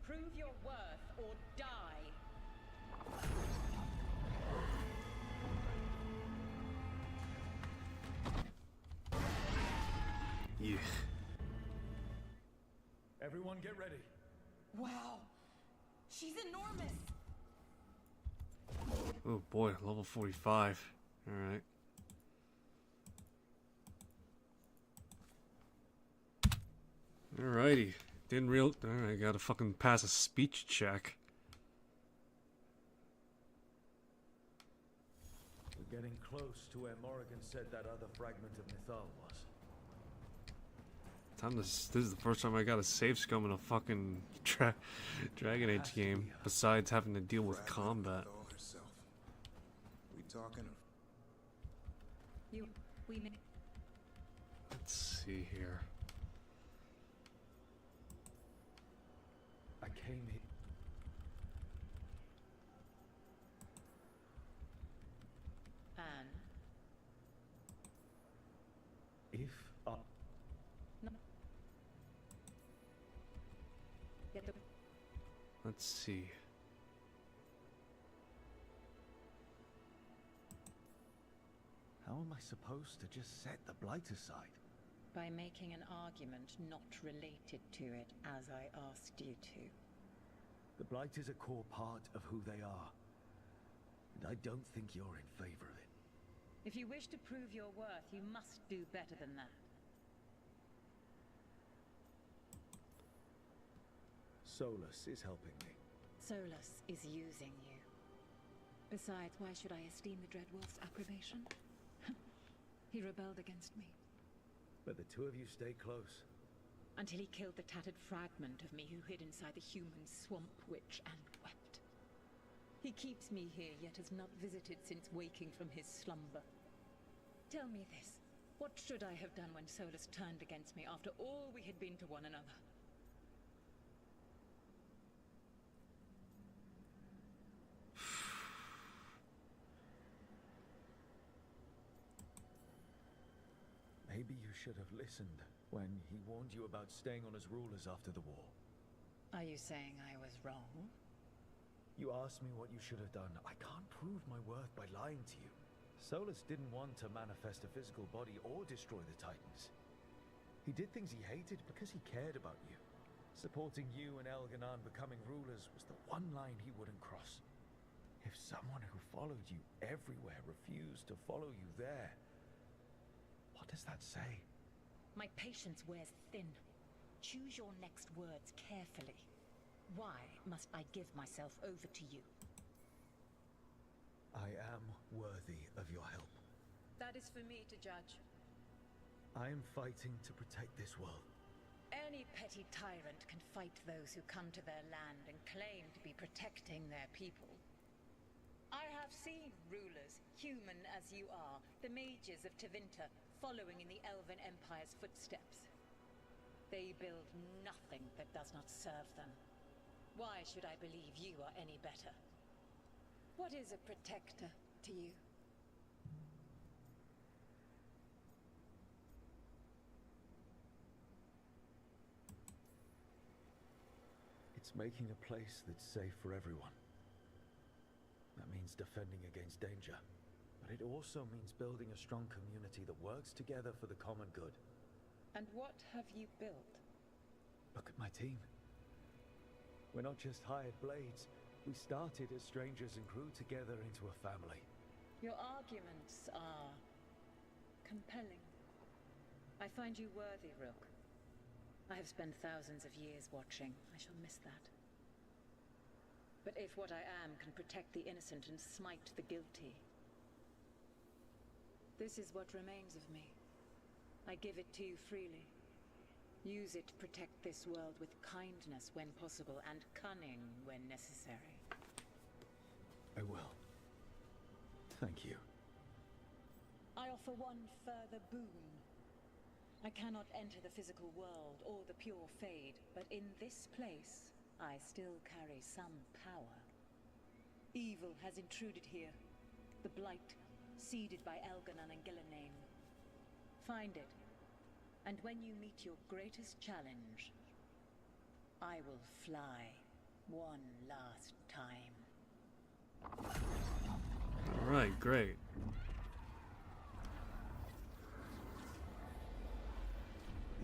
Prove your worth or die. Yeah. Everyone get ready. Wow. She's enormous. Oh boy, level 45. Alright. Alrighty. Alright, gotta fucking pass a speech check. We're getting close to where Morrigan said that other fragment of Mythal was. This is the first time I got a save scum in a fucking Dragon Age game, besides having to deal with combat. We talking? Let's see here. I came here. let's see. How am I supposed to just set the blight aside? By making an argument not related to it as I asked you to. The blight is a core part of who they are. And I don't think you're in favor of it. If you wish to prove your worth, you must do better than that. Solus is helping me. Solus is using you. Besides, why should I esteem the Dreadwolf's approbation? He rebelled against me. But the two of you stay close. Until he killed the tattered fragment of me who hid inside the human swamp witch and wept. He keeps me here, yet has not visited since waking from his slumber. Tell me this. What should I have done when Solus turned against me after all we had been to one another? Maybe you should have listened when he warned you about staying on as rulers after the war. Are you saying I was wrong? You asked me what you should have done. I can't prove my worth by lying to you. Solus didn't want to manifest a physical body or destroy the Titans. He did things he hated because he cared about you. Supporting you and Elganon becoming rulers was the one line he wouldn't cross. If someone who followed you everywhere refused to follow you there, what does that say? My patience wears thin. Choose your next words carefully. Why must I give myself over to you? I am worthy of your help. That is for me to judge. I am fighting to protect this world. Any petty tyrant can fight those who come to their land and claim to be protecting their people. I have seen rulers, human as you are, the mages of Tevinter, following in the Elven Empire's footsteps. They build nothing that does not serve them. Why should I believe you are any better? What is a protector to you? It's making a place that's safe for everyone. That means defending against danger. But it also means building a strong community that works together for the common good. And what have you built? Look at my team. We're not just hired blades. We started as strangers and grew together into a family. Your arguments are compelling. I find you worthy, Rook. I have spent thousands of years watching. I shall miss that. But if what I am can protect the innocent and smite the guilty, this is what remains of me. I give it to you freely. Use it to protect this world with kindness when possible and cunning when necessary. I will. Thank you. I offer one further boon. I cannot enter the physical world or the pure Fade, but in this place, I still carry some power. Evil has intruded here. The Blight, seeded by Elganon and Gillenane. Find it, and when you meet your greatest challenge, I will fly one last time. Alright, great.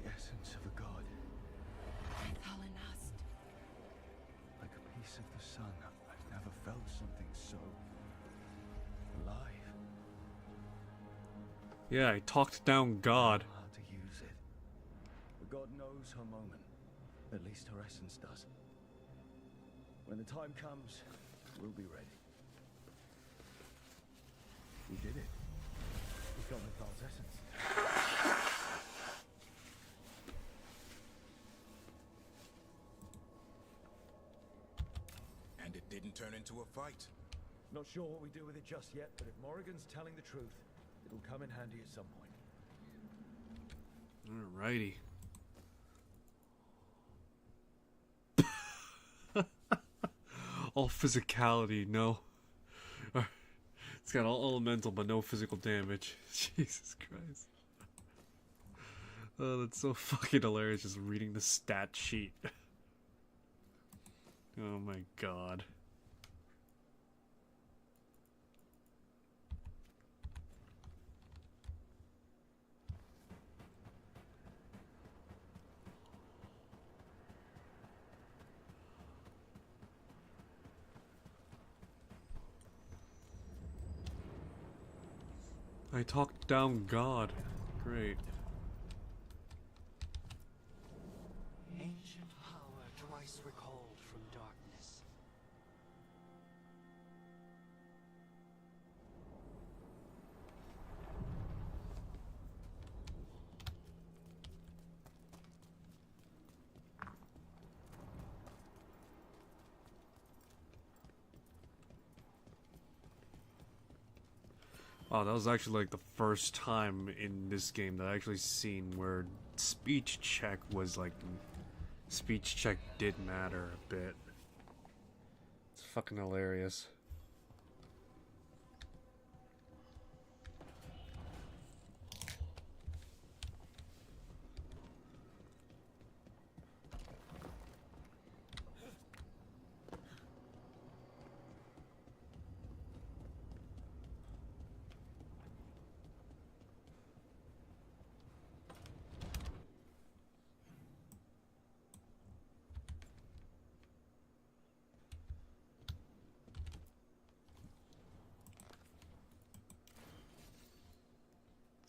The essence of a god. Thalanast. Like a piece of the sun. I've never felt something so alive. Yeah, I talked down God. How to use it. The god knows her moment. At least her essence does. When the time comes, we'll be ready. We did it. We got Nathal's essence. And it didn't turn into a fight. Not sure what we do with it just yet, but if Morrigan's telling the truth, it'll come in handy at some point. Alrighty. All physicality, no. It's got all elemental but no physical damage. Jesus Christ. Oh, that's so fucking hilarious just reading the stat sheet. Oh my god. I talked down God. Great. Ancient power twice recalled from darkness. Oh, that was actually like the first time in this game that I actually seen where speech check was like... Speech check did matter a bit. It's fucking hilarious.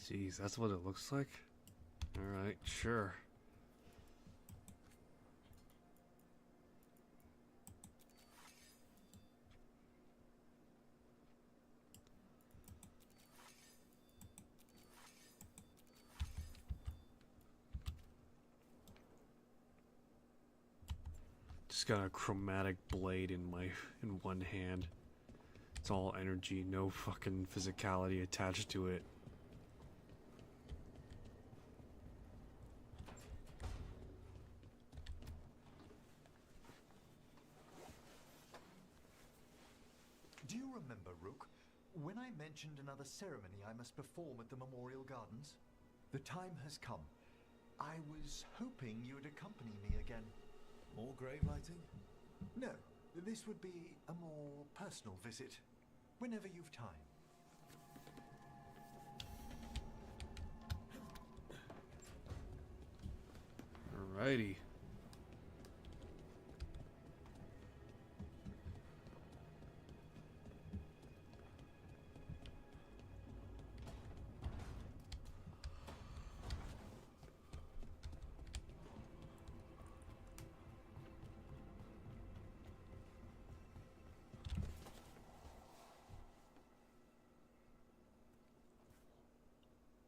Jeez, that's what it looks like? Alright, sure. Just got a chromatic blade in one hand. It's all energy, no fucking physicality attached to it. Do you remember, Rook, when I mentioned another ceremony I must perform at the Memorial Gardens? The time has come. I was hoping you would accompany me again. More grave lighting? No, this would be a more personal visit, whenever you've time. Alrighty.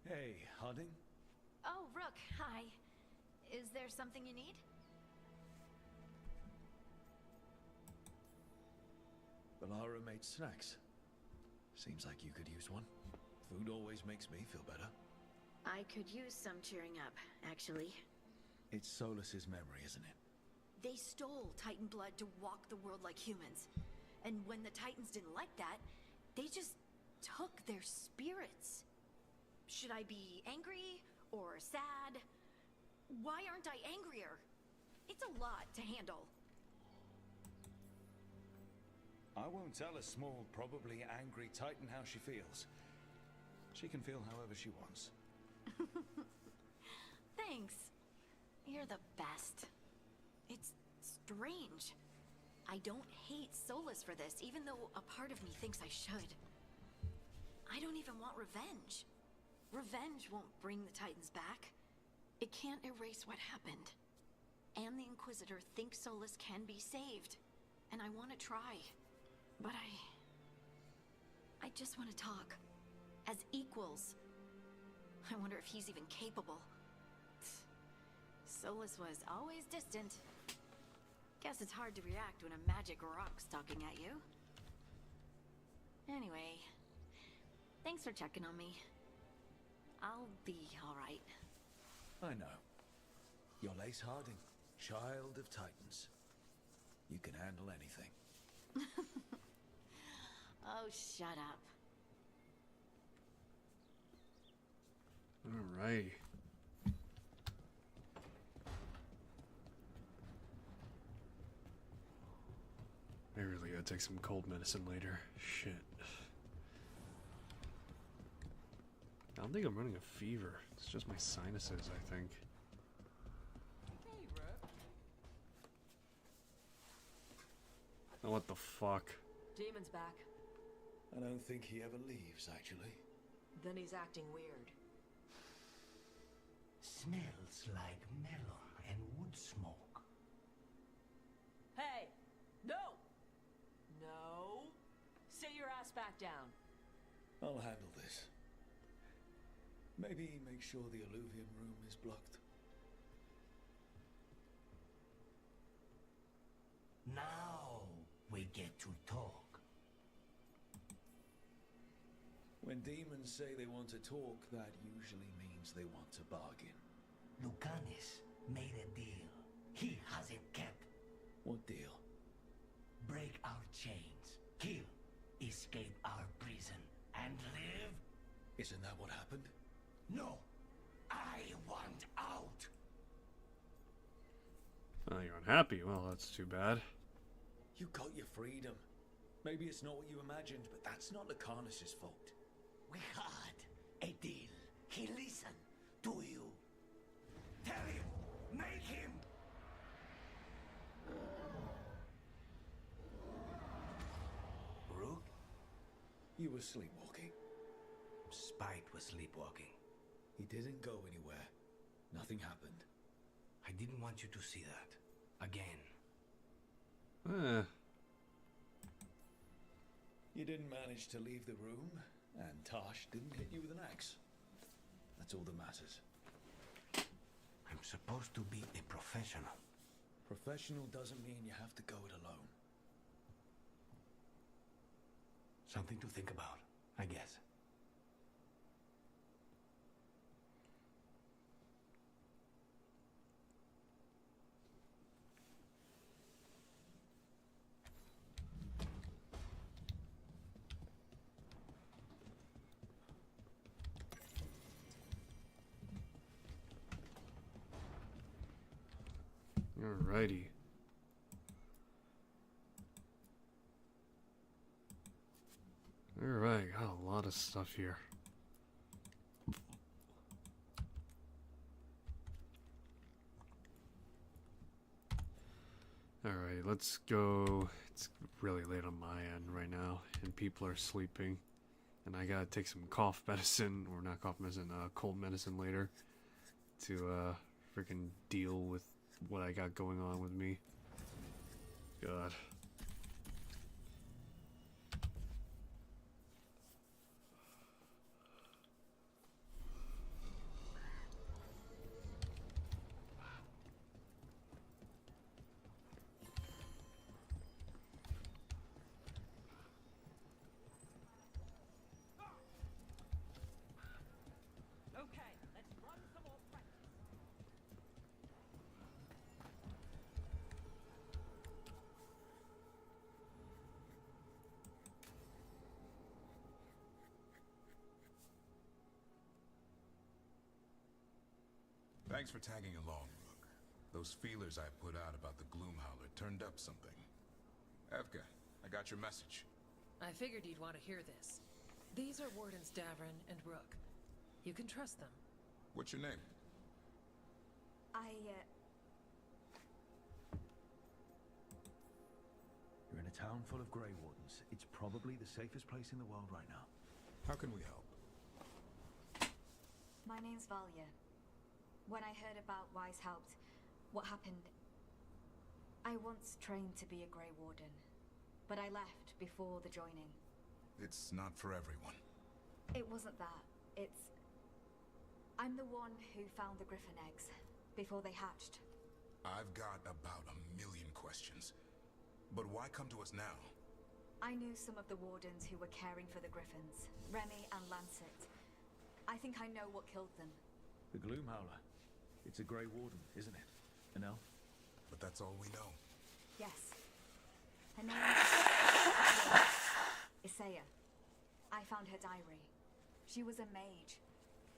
Hey, Harding? Oh, Rook, hi. Is there something you need? Balara made snacks. Seems like you could use one. Food always makes me feel better. I could use some cheering up, actually. It's Solus's memory, isn't it? They stole Titan blood to walk the world like humans. And when the Titans didn't like that, they just took their spirits. Should I be angry or sad? Why aren't I angrier? It's a lot to handle. I won't tell a small, probably angry Titan how she feels. She can feel however she wants. Thanks. You're the best. It's strange. I don't hate Solus for this, even though a part of me thinks I should. I don't even want revenge. Revenge won't bring the Titans back. It can't erase what happened. And the Inquisitor thinks Solus can be saved. And I want to try. But I just want to talk. As equals. I wonder if he's even capable. Solus was always distant. Guess it's hard to react when a magic rock's talking at you. Anyway, thanks for checking on me. I'll be alright. I know. You're Lace Harding, child of Titans. You can handle anything. Oh, shut up. Alrighty. take some cold medicine later. Shit. I don't think I'm running a fever. It's just my sinuses, I think. Oh, what the fuck? Demon's back. I don't think he ever leaves, actually. Then he's acting weird. Smells like melon and wood smoke. Hey! No! No! Sit your ass back down. I'll handle this. Maybe make sure the alluvium room is blocked. Now we get to talk. When demons say they want to talk, that usually means they want to bargain. Lucanis made a deal. He has it kept. What deal? Break our chains, kill, escape our prison, and live? Isn't that what happened? No, I want out. Oh, you're unhappy? Well, that's too bad. You got your freedom. Maybe it's not what you imagined, but that's not Lucanis' fault. We had a deal. He listened to you. Tell him, make him. Rook? You were sleepwalking. Spite was sleepwalking. He didn't go anywhere. Nothing happened. I didn't want you to see that. Again. You didn't manage to leave the room, and Tosh didn't hit you with an axe. That's all that matters. I'm supposed to be a professional. Professional doesn't mean you have to go it alone. Something to think about, I guess. Alrighty. Alright, got a lot of stuff here. Alright, let's go. It's really late on my end right now, and people are sleeping. And I gotta take some cough medicine, or not cough medicine, cold medicine later to freaking deal with what I got going on with me. God. Thanks for tagging along, Rook. Those feelers I put out about the Gloomhowler turned up something. Evka, I got your message. I figured you'd want to hear this. These are Wardens Davrin and Rook. You can trust them. What's your name? You're in a town full of Grey Wardens. It's probably the safest place in the world right now. How can we help? My name's Valia. When I heard about Wise Helped, what happened... I once trained to be a Grey Warden, but I left before the joining. It's not for everyone. It wasn't that. It's... I'm the one who found the Griffin eggs, before they hatched. I've got about 1 million questions. But why come to us now? I knew some of the Wardens who were caring for the Griffins, Remy and Lancet. I think I know what killed them. The Gloomhowler. It's a Grey Warden, isn't it? An elf? But that's all we know. Yes. Her name is... Isaiah. I found her diary. She was a mage.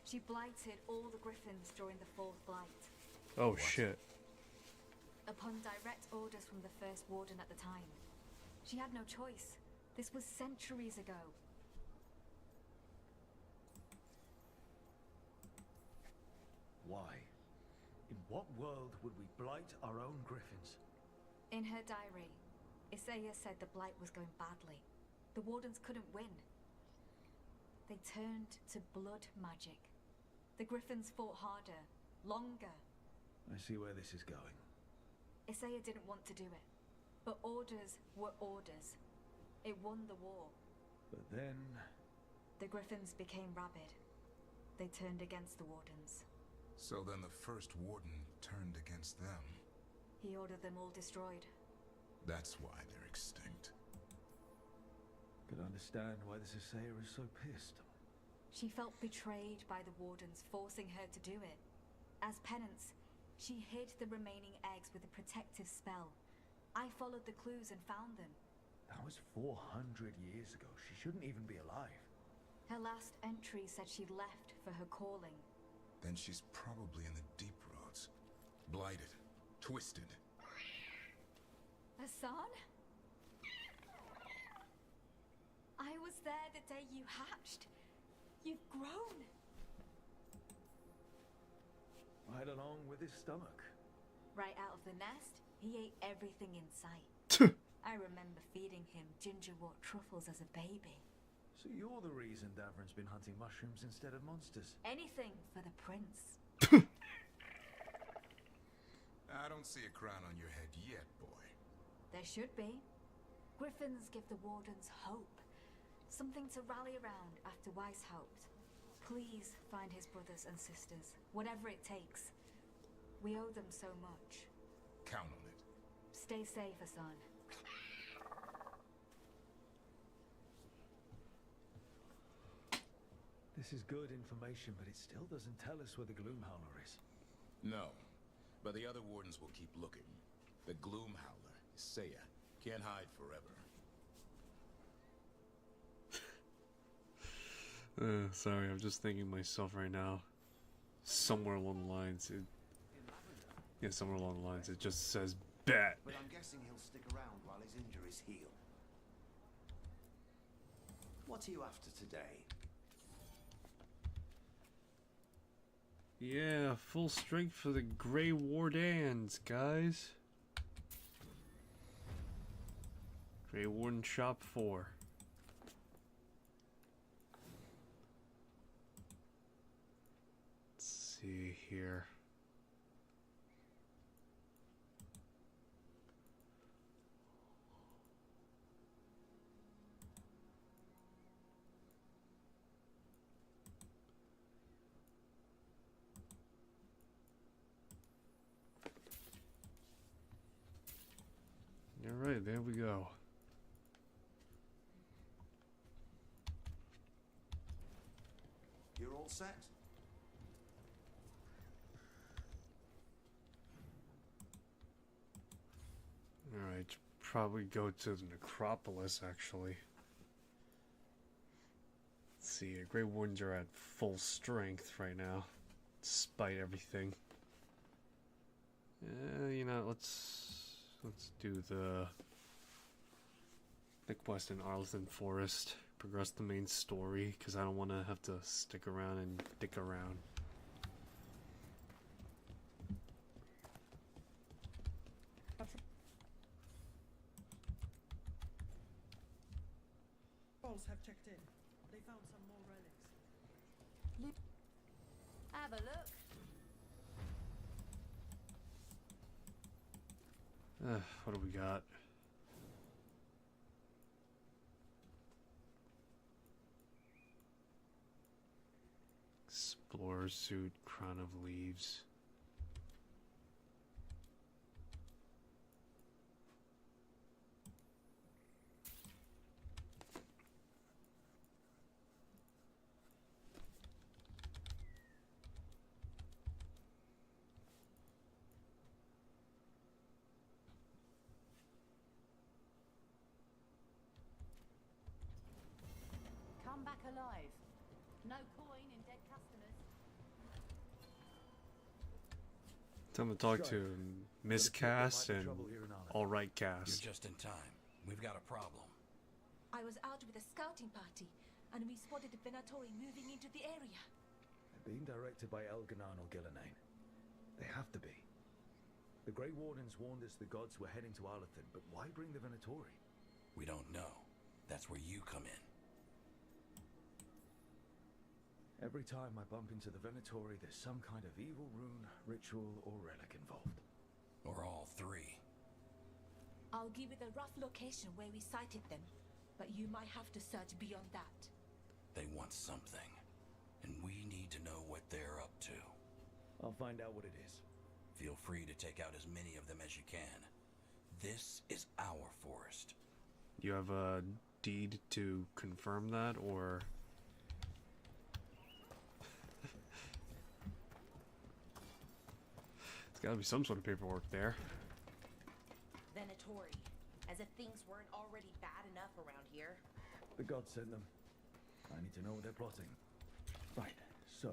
She blighted all the Griffins during the Fourth Blight. Oh, shit. Upon direct orders from the First Warden at the time, She had no choice. This was centuries ago. Why? In what world would we blight our own griffins? In her diary, Isaiah said the blight was going badly. The Wardens couldn't win. They turned to blood magic. The Griffins fought harder, longer. I see where this is going. Isaiah didn't want to do it, but orders were orders. It won the war. But then... The Griffins became rabid. They turned against the Wardens. So then the first Warden turned against them. He ordered them all destroyed. That's why they're extinct. Could understand why this Isaiah is so pissed. She felt betrayed by the Wardens, forcing her to do it. As penance, she hid the remaining eggs with a protective spell. I followed the clues and found them. That was 400 years ago. She shouldn't even be alive. Her last entry said she'd left for her calling. Then she's probably in the deep roads. Blighted. Twisted. Hassan? I was there the day you hatched. You've grown. Right along with his stomach. Right out of the nest, he ate everything in sight. I remember feeding him gingerwort truffles as a baby. So you're the reason Davron's been hunting mushrooms instead of monsters. Anything for the prince. I don't see a crown on your head yet, boy. There should be. Griffins give the Wardens hope. Something to rally around after Weishaupt. Please find his brothers and sisters, whatever it takes. We owe them so much. Count on it. Stay safe, Hassan. This is good information, but it still doesn't tell us where the Gloomhowler is. No, but the other Wardens will keep looking. The Gloomhowler, Isaiah, can't hide forever. Sorry, I'm just thinking to myself right now. Somewhere along the lines, it just says bet. But I'm guessing he'll stick around while his injuries heal. What are you after today? Yeah, full strength for the Grey Wardens, guys. Grey Warden Shop 4. Let's see here. Alright, there we go. You're all set? Alright, probably go to the necropolis, actually. Let's see, Grey Wardens are at full strength right now, despite everything. You know, let's do the Nick West and Arlington Forest. Progress the main story, because I don't want to have to stick around and dick around. Patrols have checked in. They found some more relics. Have a look. What do we got? Explorer suit, crown of leaves. Come back alive. No coin in dead customers. Time to talk to Miscast and Alright Cast. You're just in time. We've got a problem. I was out with a scouting party, and we spotted the Venatori moving into the area. They're being directed by Elganon or Gillenane. They have to be. The Grey Wardens warned us the gods were heading to Arlathan, but why bring the Venatori? We don't know. That's where you come in. Every time I bump into the Venatori, there's some kind of evil rune, ritual, or relic involved. Or all three. I'll give you the rough location where we sighted them, but you might have to search beyond that. They want something, and we need to know what they're up to. I'll find out what it is. Feel free to take out as many of them as you can. This is our forest. You have a deed to confirm that, or... There's gotta be some sort of paperwork there. Venatori, as if things weren't already bad enough around here. The gods sent them. I need to know what they're plotting. Right, so,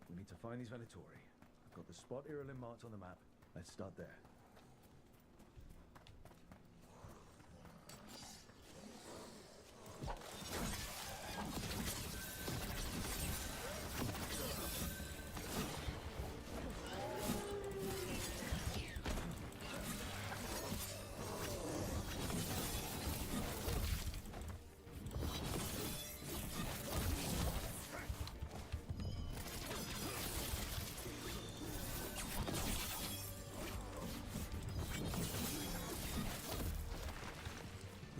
we need to find these Venatori. I've got the spot Irulan marked on the map. Let's start there.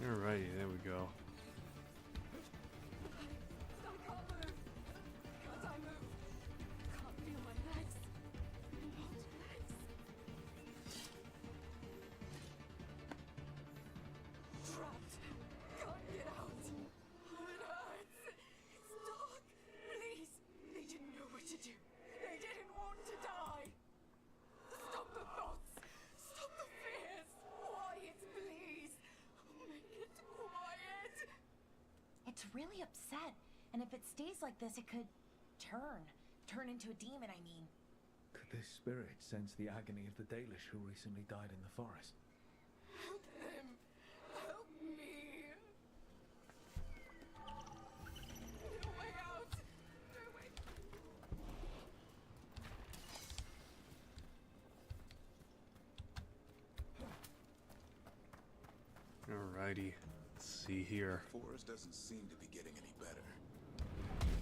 Alrighty, there we go. It's really upset, and if it stays like this, it could turn into a demon, I mean. Could this spirit sense the agony of the Dalish who recently died in the forest? Help them! Help me! No way out! No way! Alrighty, let's see here. The forest doesn't seem to be getting any better.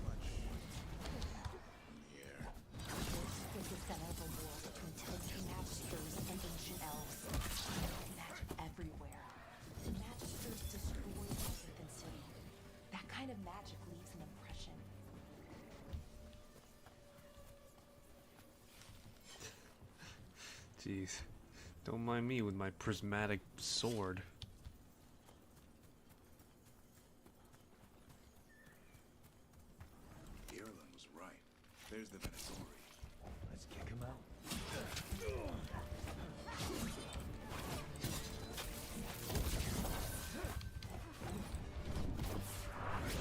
Much in the air. This is the center of a war between Tilted Magisters and ancient elves. Magic everywhere. The Magisters destroyed Arlathan City. That kind of magic leaves an impression. Jeez, don't mind me with my prismatic sword. Irulan was right. There's the Venatori. Let's kick him out.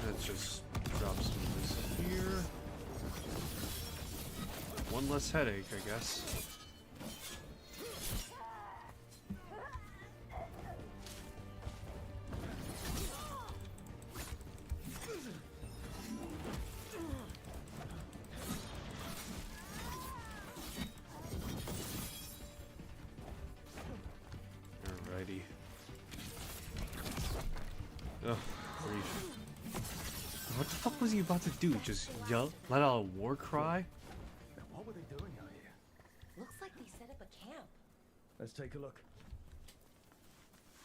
Let's just drop some of this here. One less headache, I guess. Alrighty. Ugh, grief. What the fuck was he about to do? Just yell, let out a war cry? What were they doing out here? Looks like they set up a camp. Let's take a look.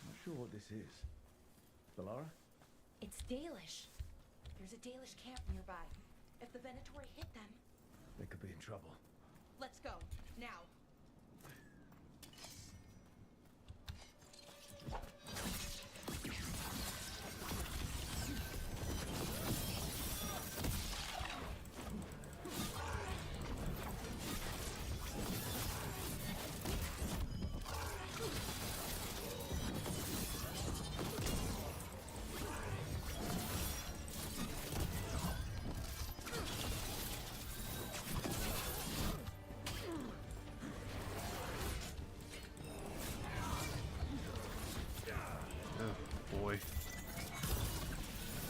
I'm not sure what this is. Valara? It's Dalish. There's a Dalish camp nearby. If the Venatori hit them... They could be in trouble. Let's go, now.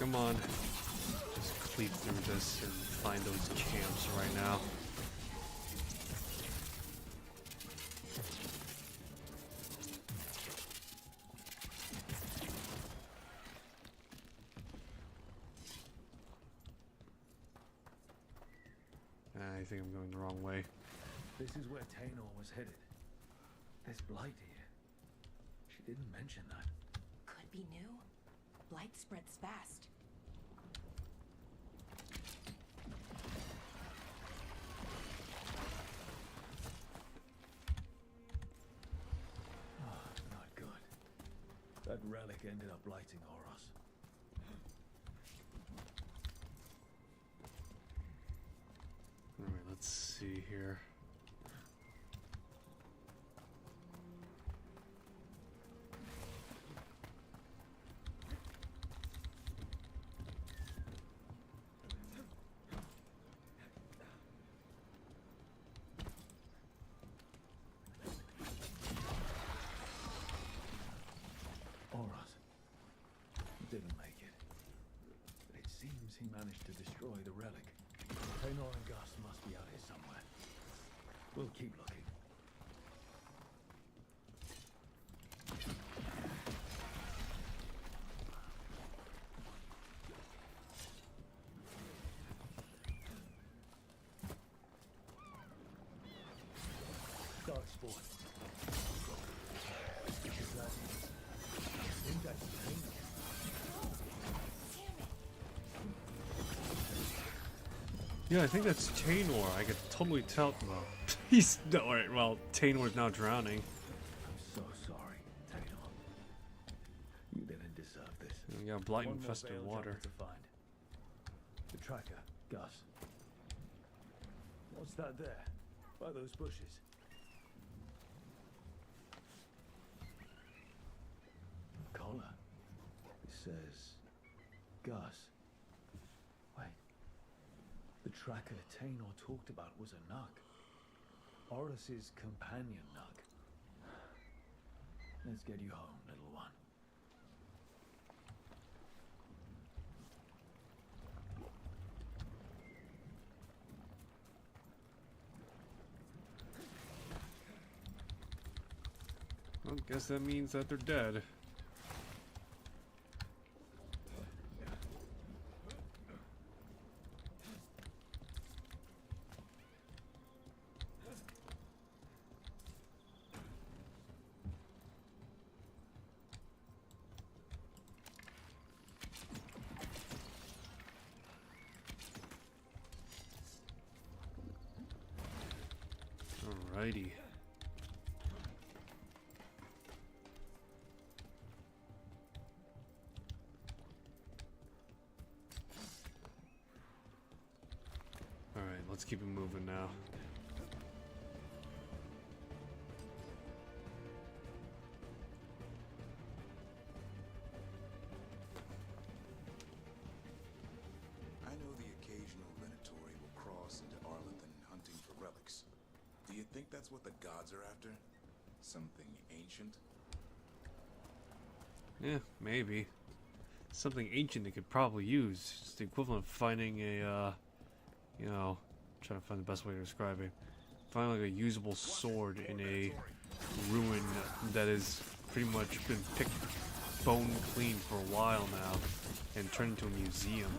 come on. Just cleave through this and find those champs right now. I think I'm going the wrong way. This is where Tainor was headed. There's blight here. She didn't mention that. Could be new. Blight spreads fast. Oh, not good. That relic ended up blighting Oros. Alright, let's see here. Oros didn't make it. But it seems he managed to destroy the relic. Tainor and Gus must be out here somewhere. We'll keep looking. Darkspawn. Is that... I think that's Tainor. Yeah, I think that's Tainor. I could totally tell. Well, he's no. Alright, well, Tainor's now drowning. I'm so sorry, Tainor. You didn't deserve this. We got blight One more infested veil water. jumper to find. The tracker, Gus. What's that there? By those bushes. Collar. It says Gus. Wait. The tracker Tainor talked about was a Nug. Oros's companion Nug. Let's get you home, little one. Well, guess that means that they're dead. Alrighty. Alright, let's keep it moving now. I know the occasional Venatori will cross into Arlington hunting for relics. Do you think that's what the gods are after? Something ancient? Yeah, maybe. Something ancient they could probably use. It's the equivalent of finding a, you know, trying to find the best way to describe it. Finding like a usable sword in a ruin that has pretty much been picked bone clean for a while now and turned into a museum.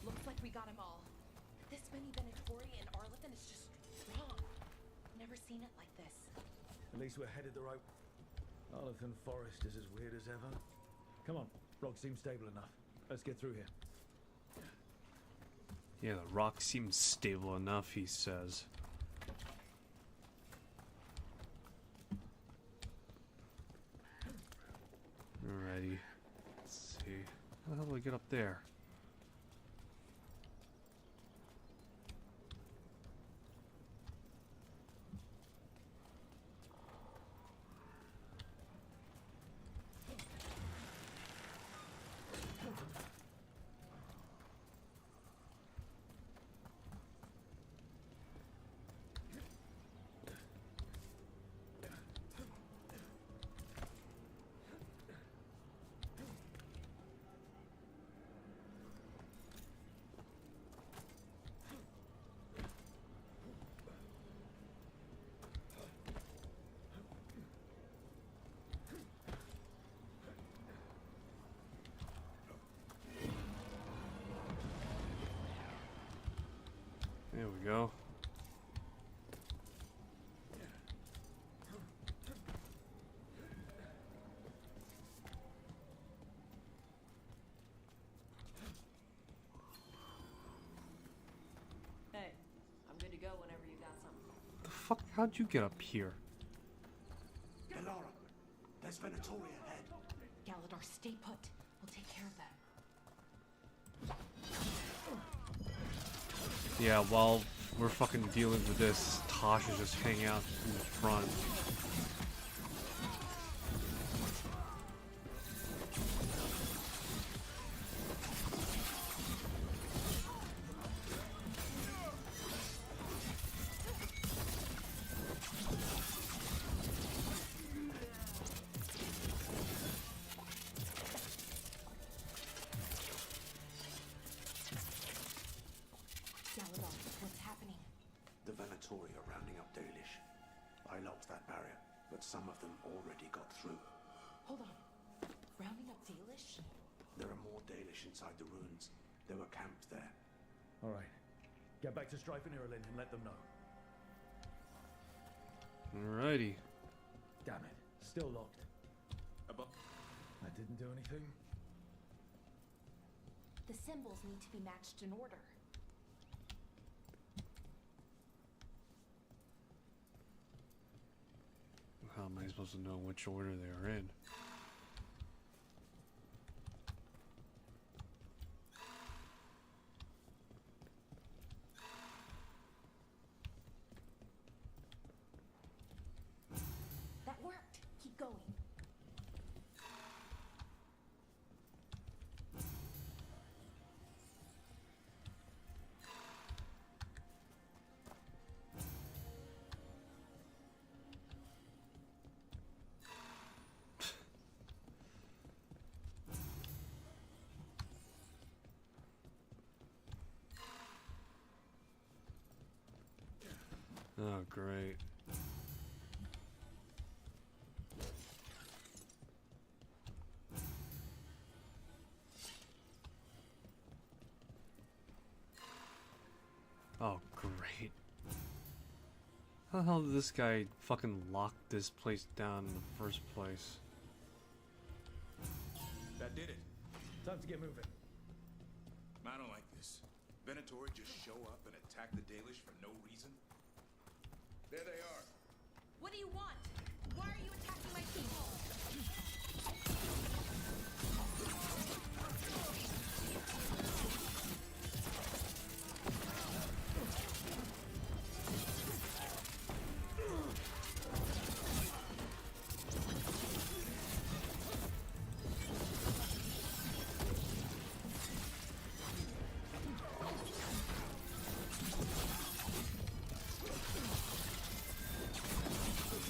Looks like we got them all. This many Venatori in Arlington is just wrong. Never seen it like this. At least we're headed the right... Arlington Forest is as weird as ever. Come on, rock seems stable enough. Let's get through here. Yeah, the rock seems stable enough, he says. Alrighty. Let's see. How the hell do I get up there? go. Hey, I'm good to go whenever you got something. The fuck? How'd you get up here? Elara, there's Venatori ahead. Galador, stay put. We'll take care of them. Yeah, while we're fucking dealing with this, Tosh is just hanging out in the front. Galador, what's happening? The Venatori are rounding up Dalish. I locked that barrier, but some of them already got through. Hold on. Rounding up Dalish? There are more Dalish inside the ruins. They were camped there. Alright. Get back to Strife and Irelin and let them know. Alrighty. Damn it. Still locked. I didn't do anything. The symbols need to be matched in order. How am I supposed to know which order they are in? That worked. Keep going. Oh, great. Oh, great. How the hell did this guy fucking lock this place down in the first place? That did it. Time to get moving. I don't like this. Venatori just show up and attack the Dalish for no reason? There they are. What do you want? Why are you attacking my people?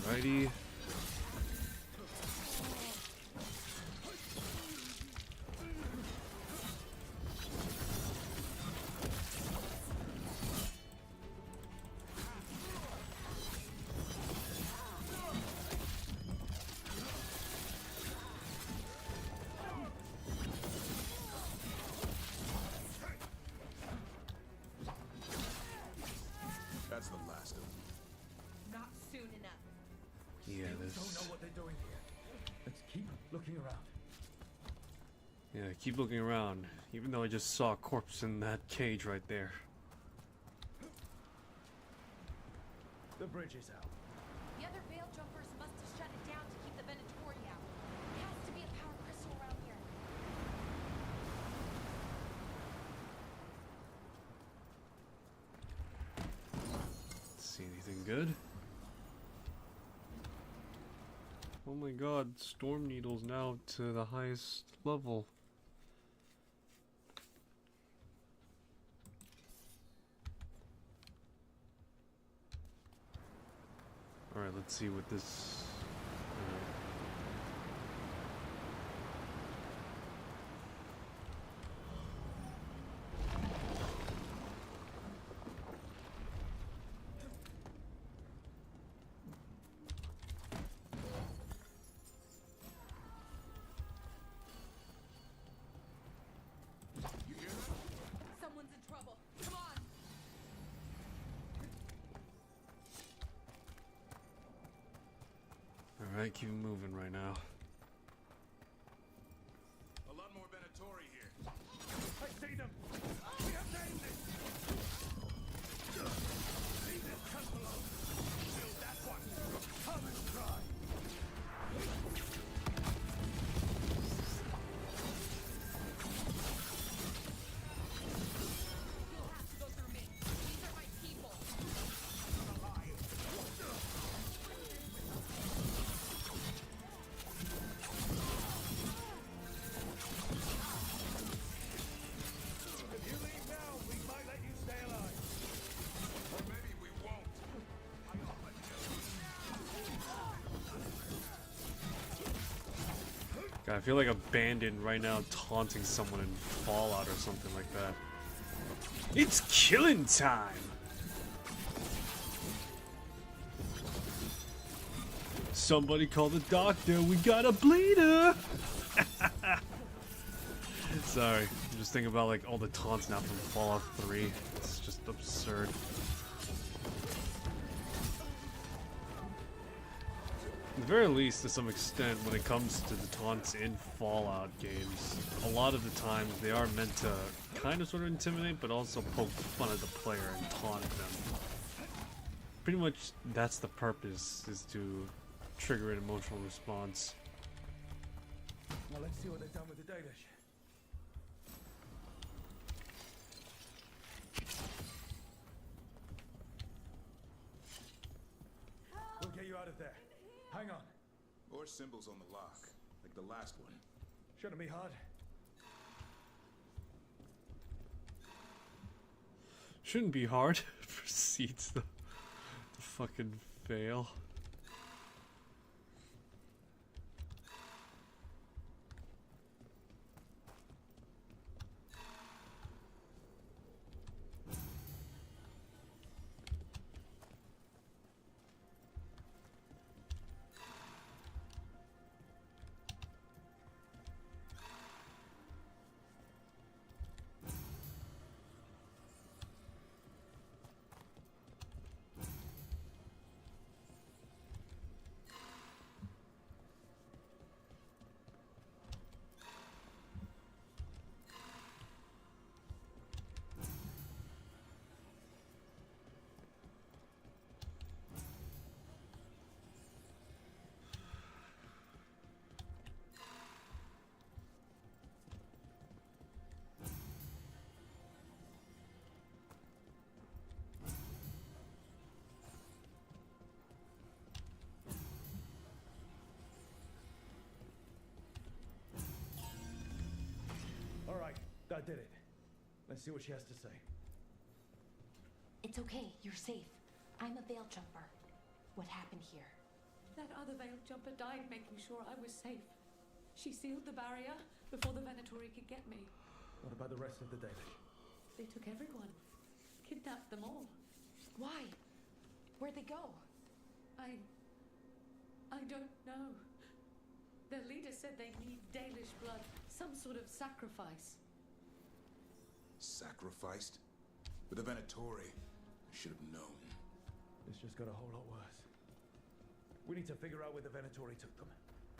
Alrighty. That's the last of them. Not soon enough. Yeah, Don't this. know what they're doing here. Let's keep looking around. Yeah, keep looking around. Even though I just saw a corpse in that cage right there. The bridge is out. The other veil jumpers must have shut it down to keep the Venatori out. There has to be a power crystal around here. See anything good? Oh my god, Storm Needle's now to the highest level. Alright, let's see what this... Someone's in trouble. Come on. I ain't keep moving right now. A lot more Venatori here. I see them! We have named it! Leave this temple alone! Kill that one! Come and try! You'll have to go through me. These are my people. If you leave now, we might let you stay alive. Or maybe we won't. God, I feel like a bandit right now taunting someone in Fallout or something like that. It's killing time! Somebody call the doctor, we got a bleeder! Sorry, I'm just thinking about like all the taunts now from Fallout 3. It's just absurd. At the very least, to some extent, when it comes to the taunts in Fallout games, a lot of the times they are meant to kind of sort of intimidate, but also poke fun at the player and taunt them. Pretty much that's the purpose, is to trigger an emotional response. Now let's see what they've done with the Dalish. We'll get you out of there. Hang on. More symbols on the lock, like the last one. Shouldn't be hard. Shouldn't be hard. Proceeds to fucking fail. All right, that did it. Let's see what she has to say. It's okay, you're safe. I'm a veil jumper. What happened here? That other veiled jumper died making sure I was safe. She sealed the barrier before the Venatori could get me. What about the rest of the Dalish? They took everyone. Kidnapped them all. Why? Where'd they go? I don't know. Their leader said they need Dalish blood. Some sort of sacrifice. Sacrificed? With the Venatori. I should have known. This just got a whole lot worse. We need to figure out where the Venatori took them.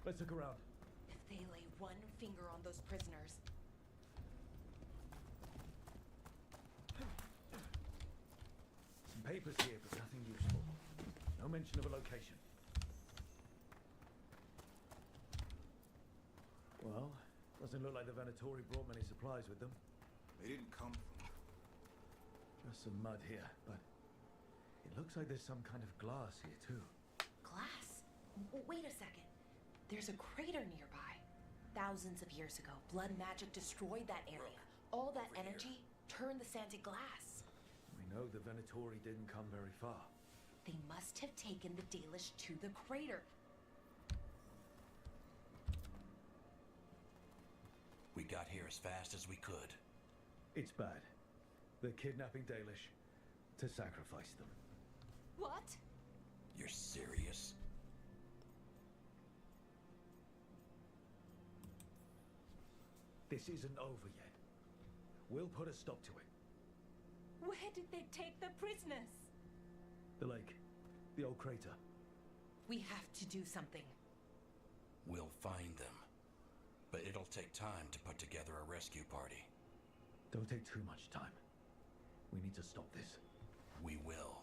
Let's look around. If they lay one finger on those prisoners. Some papers here, but nothing useful. No mention of a location. Well, doesn't look like the Venatori brought many supplies with them. They didn't come from... Just some mud here, but it looks like there's some kind of glass here too. Glass? Wait a second. There's a crater nearby. Thousands of years ago, blood magic destroyed that area. All that energy turned the sand to glass. We know the Venatori didn't come very far. They must have taken the Dalish to the crater. We got here as fast as we could. It's bad. They're kidnapping Dalish to sacrifice them. What? You're serious? This isn't over yet. We'll put a stop to it. Where did they take the prisoners? The lake. The old crater. We have to do something. We'll find them. But it'll take time to put together a rescue party. Don't take too much time. We need to stop this. We will.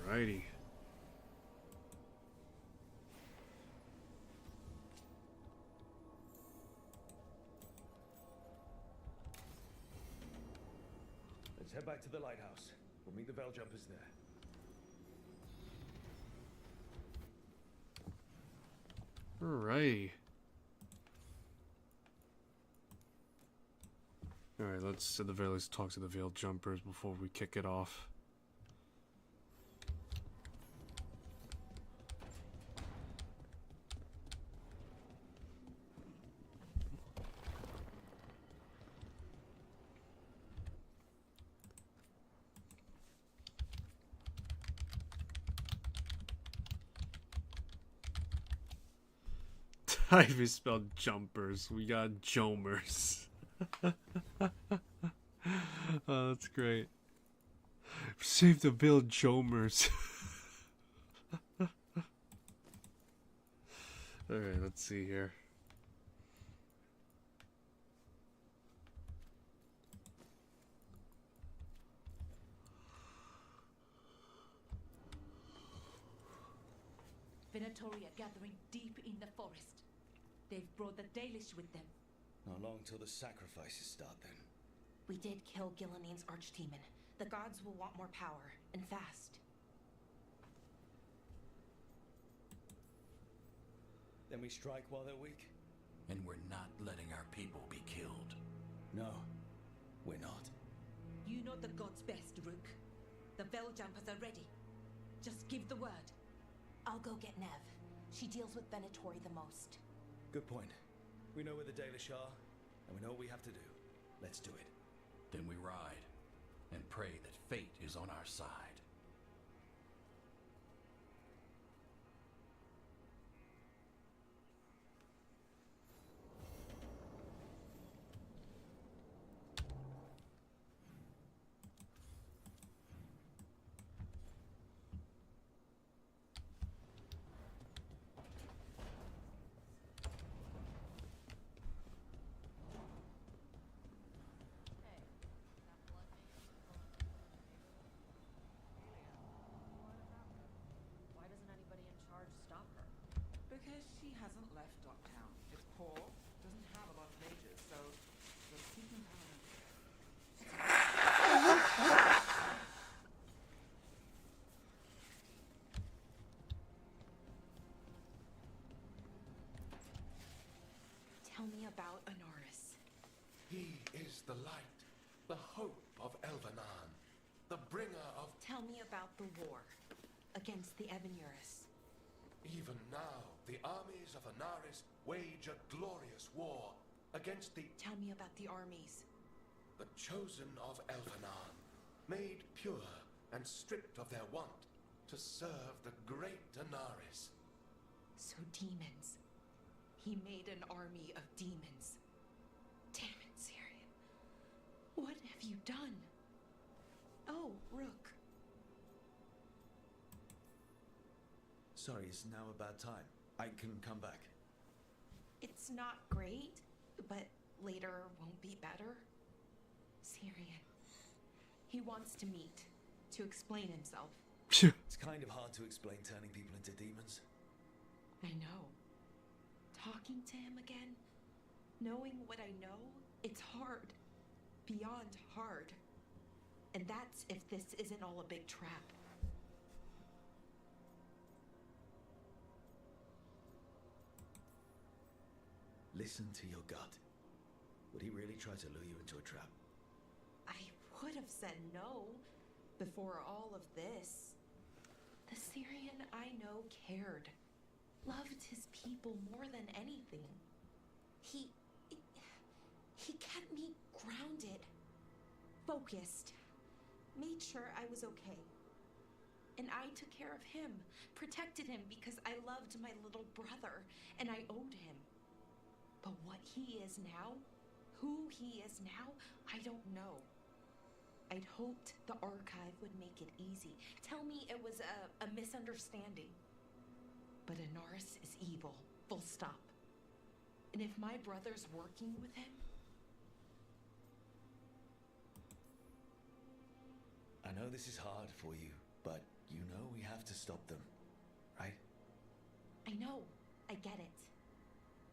Alrighty. Let's head back to the lighthouse. We'll meet the Veil Jumpers there. Alrighty. Alright, let's at the very least talk to the Veil Jumpers before we kick it off. I misspelled jumpers. We got jomers. Oh, that's great. Save the Veil Jomers. Alright, let's see here. Venatoria gathering deep in the forest. They've brought the Dalish with them. Not long till the sacrifices start then. We did kill Gillening's archdemon. The gods will want more power, and fast. Then we strike while they're weak? And we're not letting our people be killed. No, we're not. You know the gods best, Rook. The Veil Jumpers are ready. Just give the word. I'll go get Nev. She deals with Venatori the most. Good point. We know where the Dalish are, and we know what we have to do. Let's do it. Then we ride, and pray that fate is on our side. Because she hasn't left Docktown. It's poor, doesn't have a lot of mages, so let's keep them Tell me about Anaris. He is the light, the hope of Elvenan, the bringer of... Tell me about the war against the Evenuris. Even now, the armies of Anaris wage a glorious war against the... Tell me about the armies. The chosen of Elvenan, made pure and stripped of their want to serve the great Anaris. So demons. He made an army of demons. Damn it, Syrian. What have you done? Oh, Rook. Sorry, it's now a bad time. I can come back. It's not great, but later won't be better. Syrian. He wants to meet, to explain himself. It's kind of hard to explain turning people into demons. I know. Talking to him again, knowing what I know, it's hard. Beyond hard. And that's if this isn't all a big trap. Listen to your gut. Would he really try to lure you into a trap? I would have said no before all of this. The Syrian I know cared. Loved his people more than anything. He kept me grounded. Focused. Made sure I was okay. And I took care of him. Protected him because I loved my little brother. And I owed him. But what he is now, who he is now, I don't know. I'd hoped the archive would make it easy. Tell me it was a misunderstanding. But Inaris is evil, full stop. And if my brother's working with him... I know this is hard for you, but you know we have to stop them, right? I know, I get it.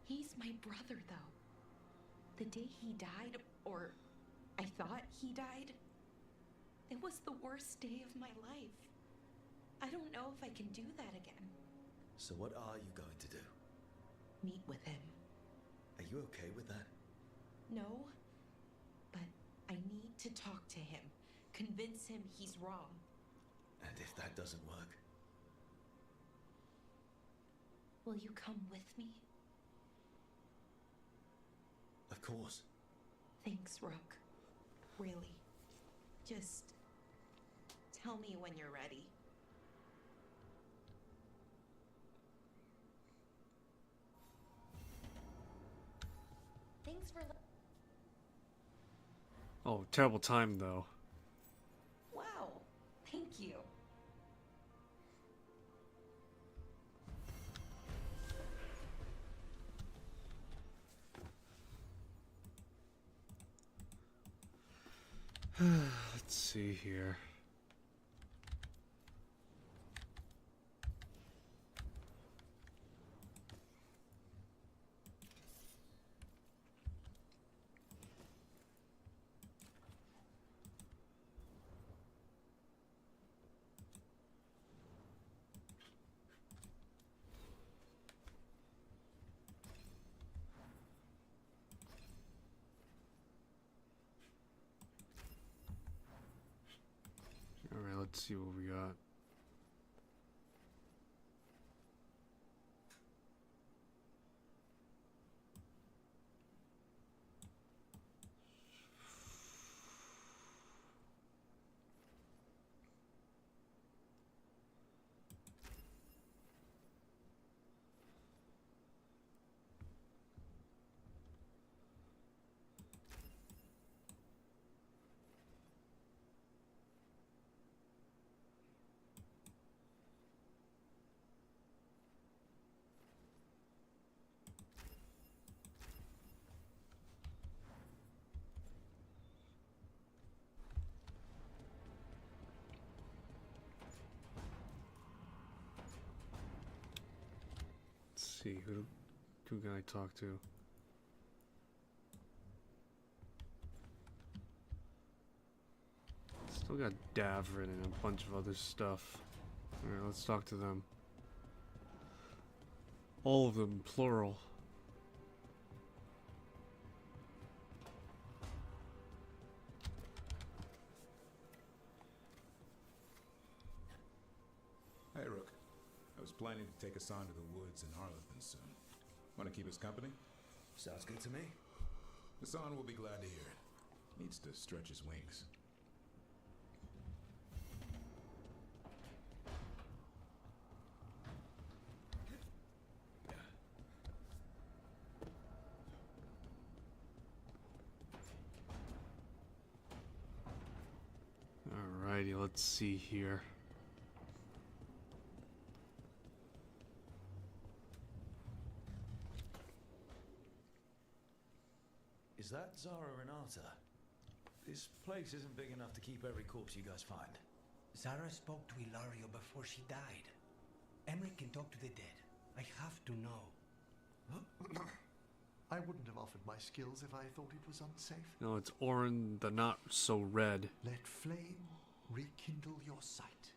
He's my brother, though. The day he died, or I thought he died, it was the worst day of my life. I don't know if I can do that again. So what are you going to do? Meet with him. Are you okay with that? No, but I need to talk to him. Convince him he's wrong. And if that doesn't work? Will you come with me? Of course. Thanks, Rook. Really. Just tell me when you're ready. Thanks for... Oh, terrible time, though. Wow. Thank you. Let's see here. Alright, let's see what we got. See, who can I talk to? Still got Davrin and a bunch of other stuff. Alright, let's talk to them. All of them, plural. Hey, Rook. I was planning to take us on to the woods in Harlethon soon. Want to keep us company? Sounds good to me. Hassan will be glad to hear it. Needs to stretch his wings. Alrighty, let's see here. Is that Zara Renata? This place isn't big enough to keep every corpse you guys find. Zara spoke to Ilario before she died. Emmerich can talk to the dead. I have to know. I wouldn't have offered my skills if I thought it was unsafe. No, it's Orin the not so red. Let flame rekindle your sight.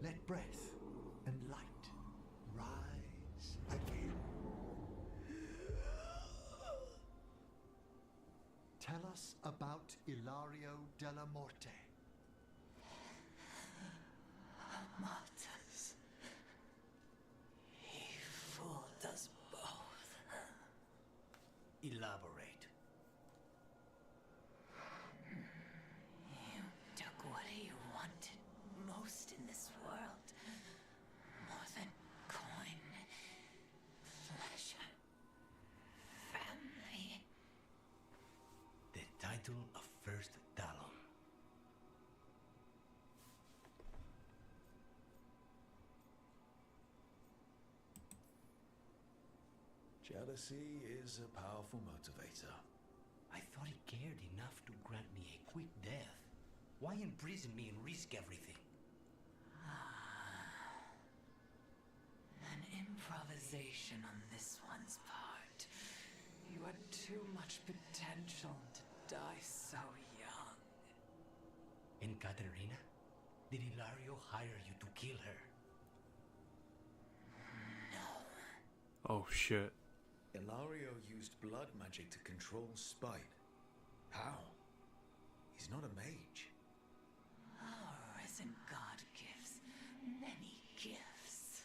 Let breath and light rise again. Tell us about Ilario della Morte. Martyrs. He fooled us both. Elaborate. You took what he wanted most in this world. More than coin, pleasure, family. Jealousy is a powerful motivator. I thought he cared enough to grant me a quick death. Why imprison me and risk everything? An improvisation on this one's part. You had too much potential to die so young. And Katerina? Did Hilario hire you to kill her? Oh shit. Ilario used blood magic to control Spite. How? He's not a mage. Oh, isn't God gives many gifts?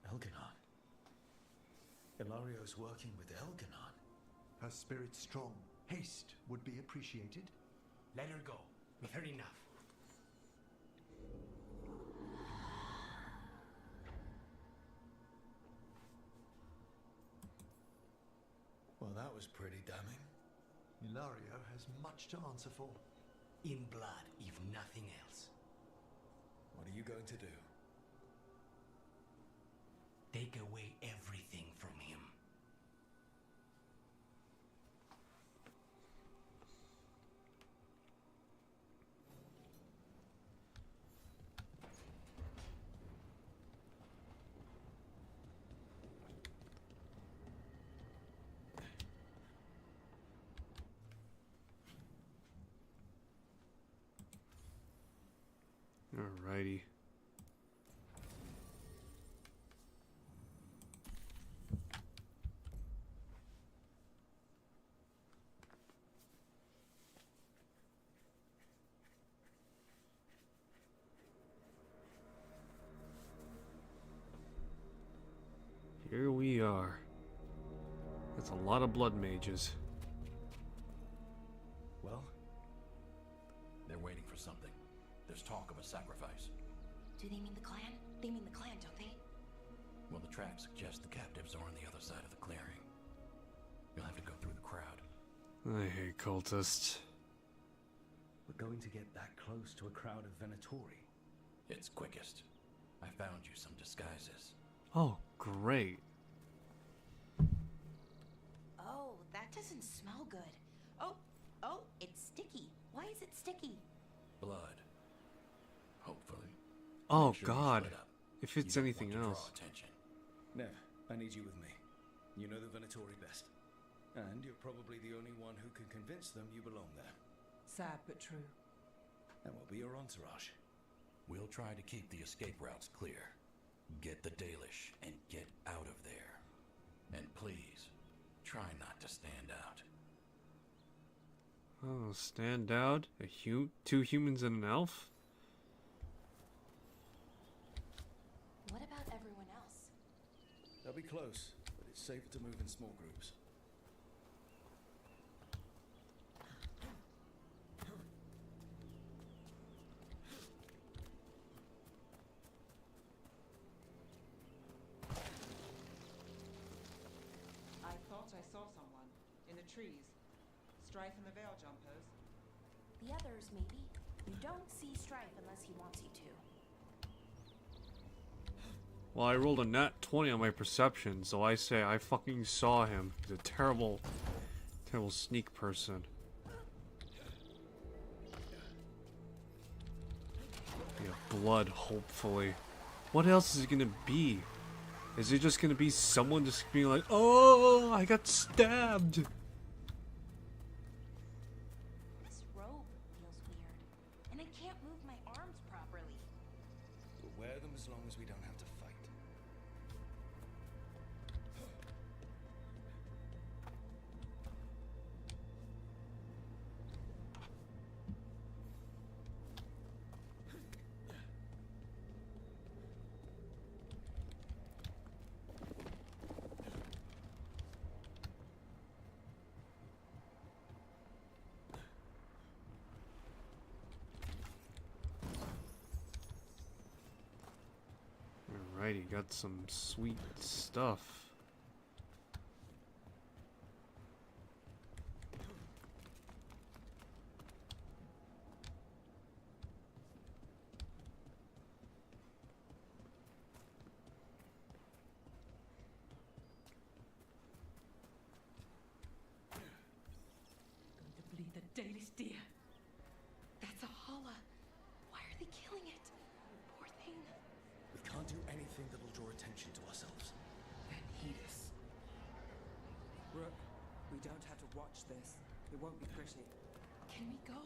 Elganon. Ilario's working with Elganon. Her spirit strong. Haste would be appreciated. Let her go. We've heard enough. Well, that was pretty damning. Ilario has much to answer for. In blood, if nothing else. What are you going to do? Take away everything from him. Alrighty. Here we are. That's a lot of blood mages. Well, they're waiting for something. There's talk of a sacrifice. Do they mean the clan? They mean the clan, don't they? Well, the tracks suggest the captives are on the other side of the clearing. You'll have to go through the crowd. I hate cultists. We're going to get that close to a crowd of Venatori. It's quickest. I found you some disguises. Oh, great. Oh, that doesn't smell good. Oh, it's sticky. Why is it sticky? Blood. Hopefully. Oh Make sure you god. split up. If it's You don't anything want to draw else. attention. Nev, I need you with me. You know the Venatori best. And you're probably the only one who can convince them you belong there. Sad but true. And we'll be your entourage. We'll try to keep the escape routes clear. Get the Dalish and get out of there. And please, try not to stand out. Oh, stand out? Two humans and an elf? What about everyone else? They'll be close, but it's safer to move in small groups. I thought I saw someone in the trees. Strife and the Veil Jumpers. The others, maybe. You don't see Strife unless he wants you to. Well, I rolled a nat 20 on my perception, so I say I fucking saw him. He's a terrible sneak person. Yeah, blood, hopefully. What else is it gonna be? Is it just gonna be someone just being like, oh, I got stabbed? This robe feels weird. And I can't move my arms properly. We'll wear them as long as we don't have to fight. Alrighty, got some sweet stuff. Dalish deer. That's a holla. Why are they killing it? Poor thing. We can't do anything that'll draw attention to ourselves. Then heed us. Rook, we don't have to watch this. It won't be pretty. Can we go?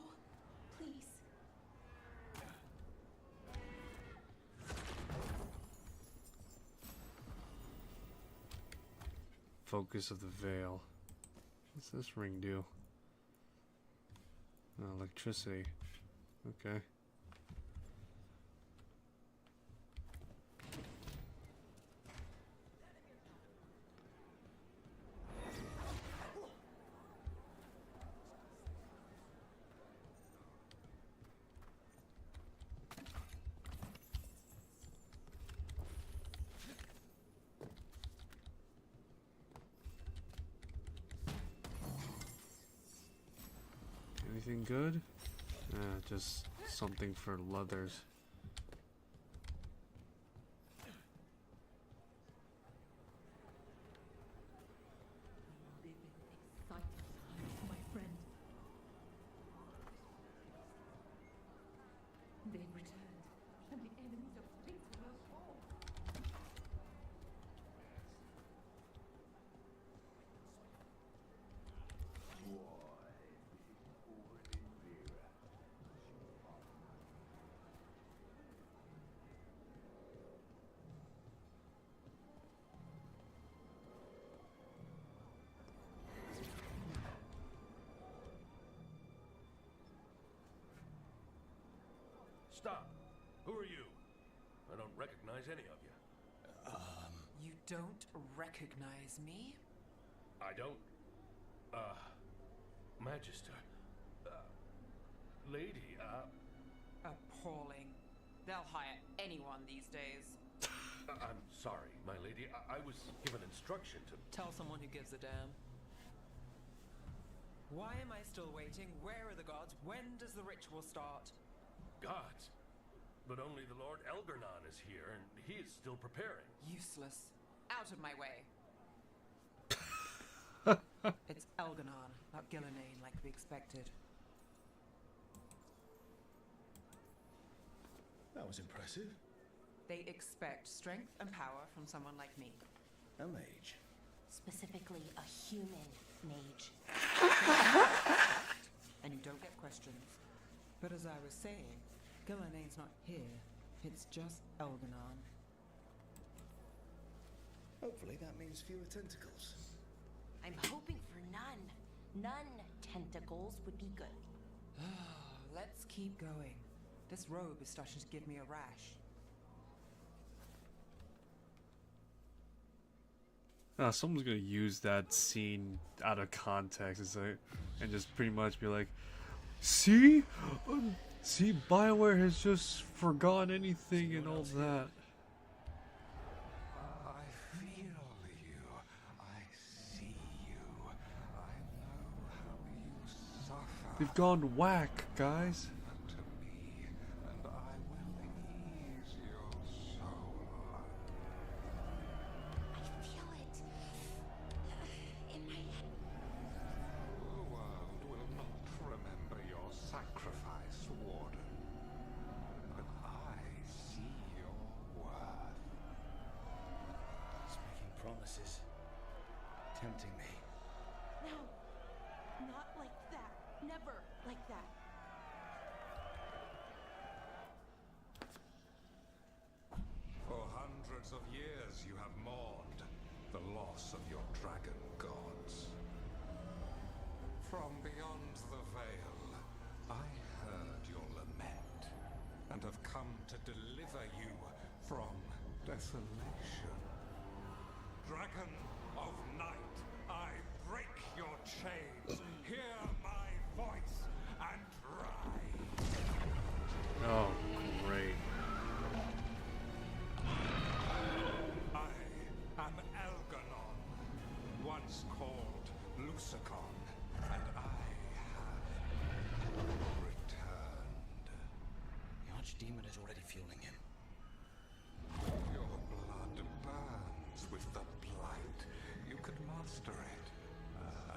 Please. Focus of the veil. What's this ring do? Oh, electricity. Okay. Anything good? Just something for leathers. My friend. They've returned, and the enemies of Sphinx will fall. Stop! Who are you? I don't recognize any of you. You don't recognize me? I don't. Magister. Lady, Appalling. They'll hire anyone these days. I'm sorry, my lady. I was given instruction to... Tell someone who gives a damn. Why am I still waiting? Where are the gods? When does the ritual start? Gods? But only the Lord Elgarnon is here, and he is still preparing. Useless. Out of my way. It's Elgarnon, not Gillinane, like we expected. That was impressive. They expect strength and power from someone like me. A mage. Specifically, a human mage. And you don't get questions. But as I was saying, Gillinane's not here. It's just Elgarnon. Hopefully that means fewer tentacles. I'm hoping for none. None tentacles would be good. Let's keep going. This robe is starting to give me a rash. Someone's gonna use that scene out of context and just pretty much be like, see? See, BioWare has just forgotten anything and all that. I feel you. I see you. I know how you suffer. They've gone whack, guys. To me, and I will ease your soul. I feel it. In my head. The world will not remember your sacrifice, Warden. But I see your worth. He's making promises. Tempting me. No. Not like that. Never like that. For hundreds of years you have mourned the loss of your dragon gods. From beyond the veil, I heard your lament and have come to deliver you from desolation. Dragon of night, I break your chains. Hear my voice and rise. Oh, great. I am Elgarnon, once called Lucicon, and I have returned. The Archdemon is already fueling him. Your blood burns with the blight. You could master it,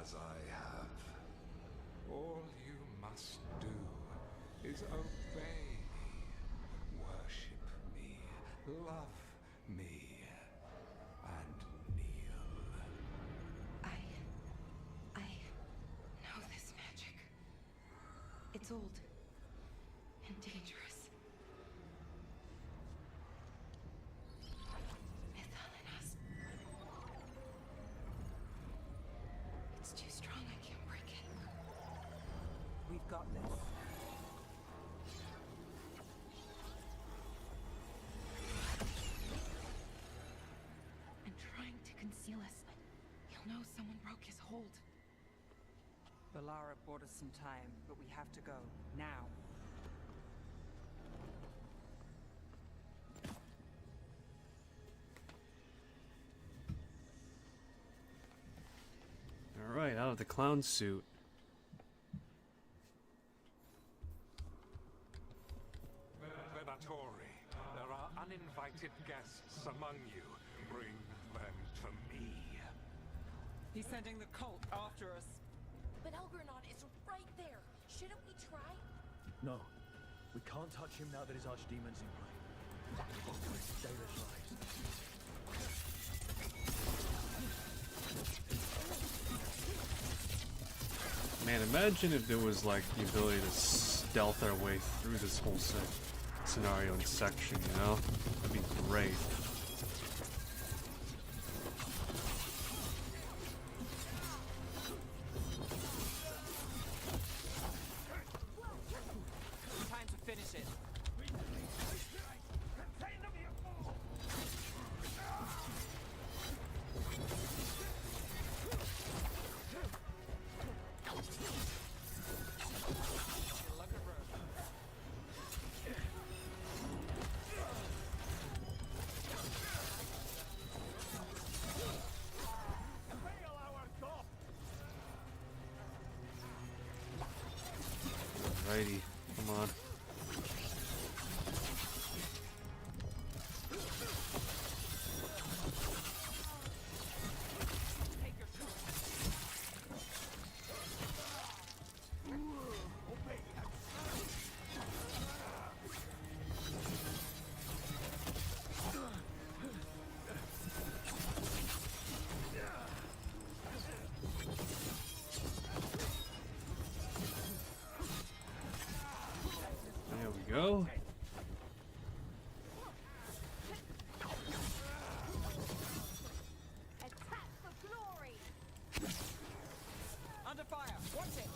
as I have. All you must do is obey me, worship me, love me, and kneel. I know this magic. It's old and dangerous. Mythal in us. It's too strong, I can't break it. We've got this. And trying to conceal us. He'll know someone broke his hold. Balara bought us some time, but we have to go. Now. Alright, out of the clown suit. Venatori, there are uninvited guests among you. Bring them to me. He's sending the cult after us. But Elgernon is right there. Shouldn't we try? No. We can't touch him now that his archdemon's in play. Dalish lies. Man, imagine if there was like the ability to stealth our way through this whole scenario and section, you know? That'd be great. Time to finish it. Alrighty, come on. Go. Attack for glory! Under fire! Watch it!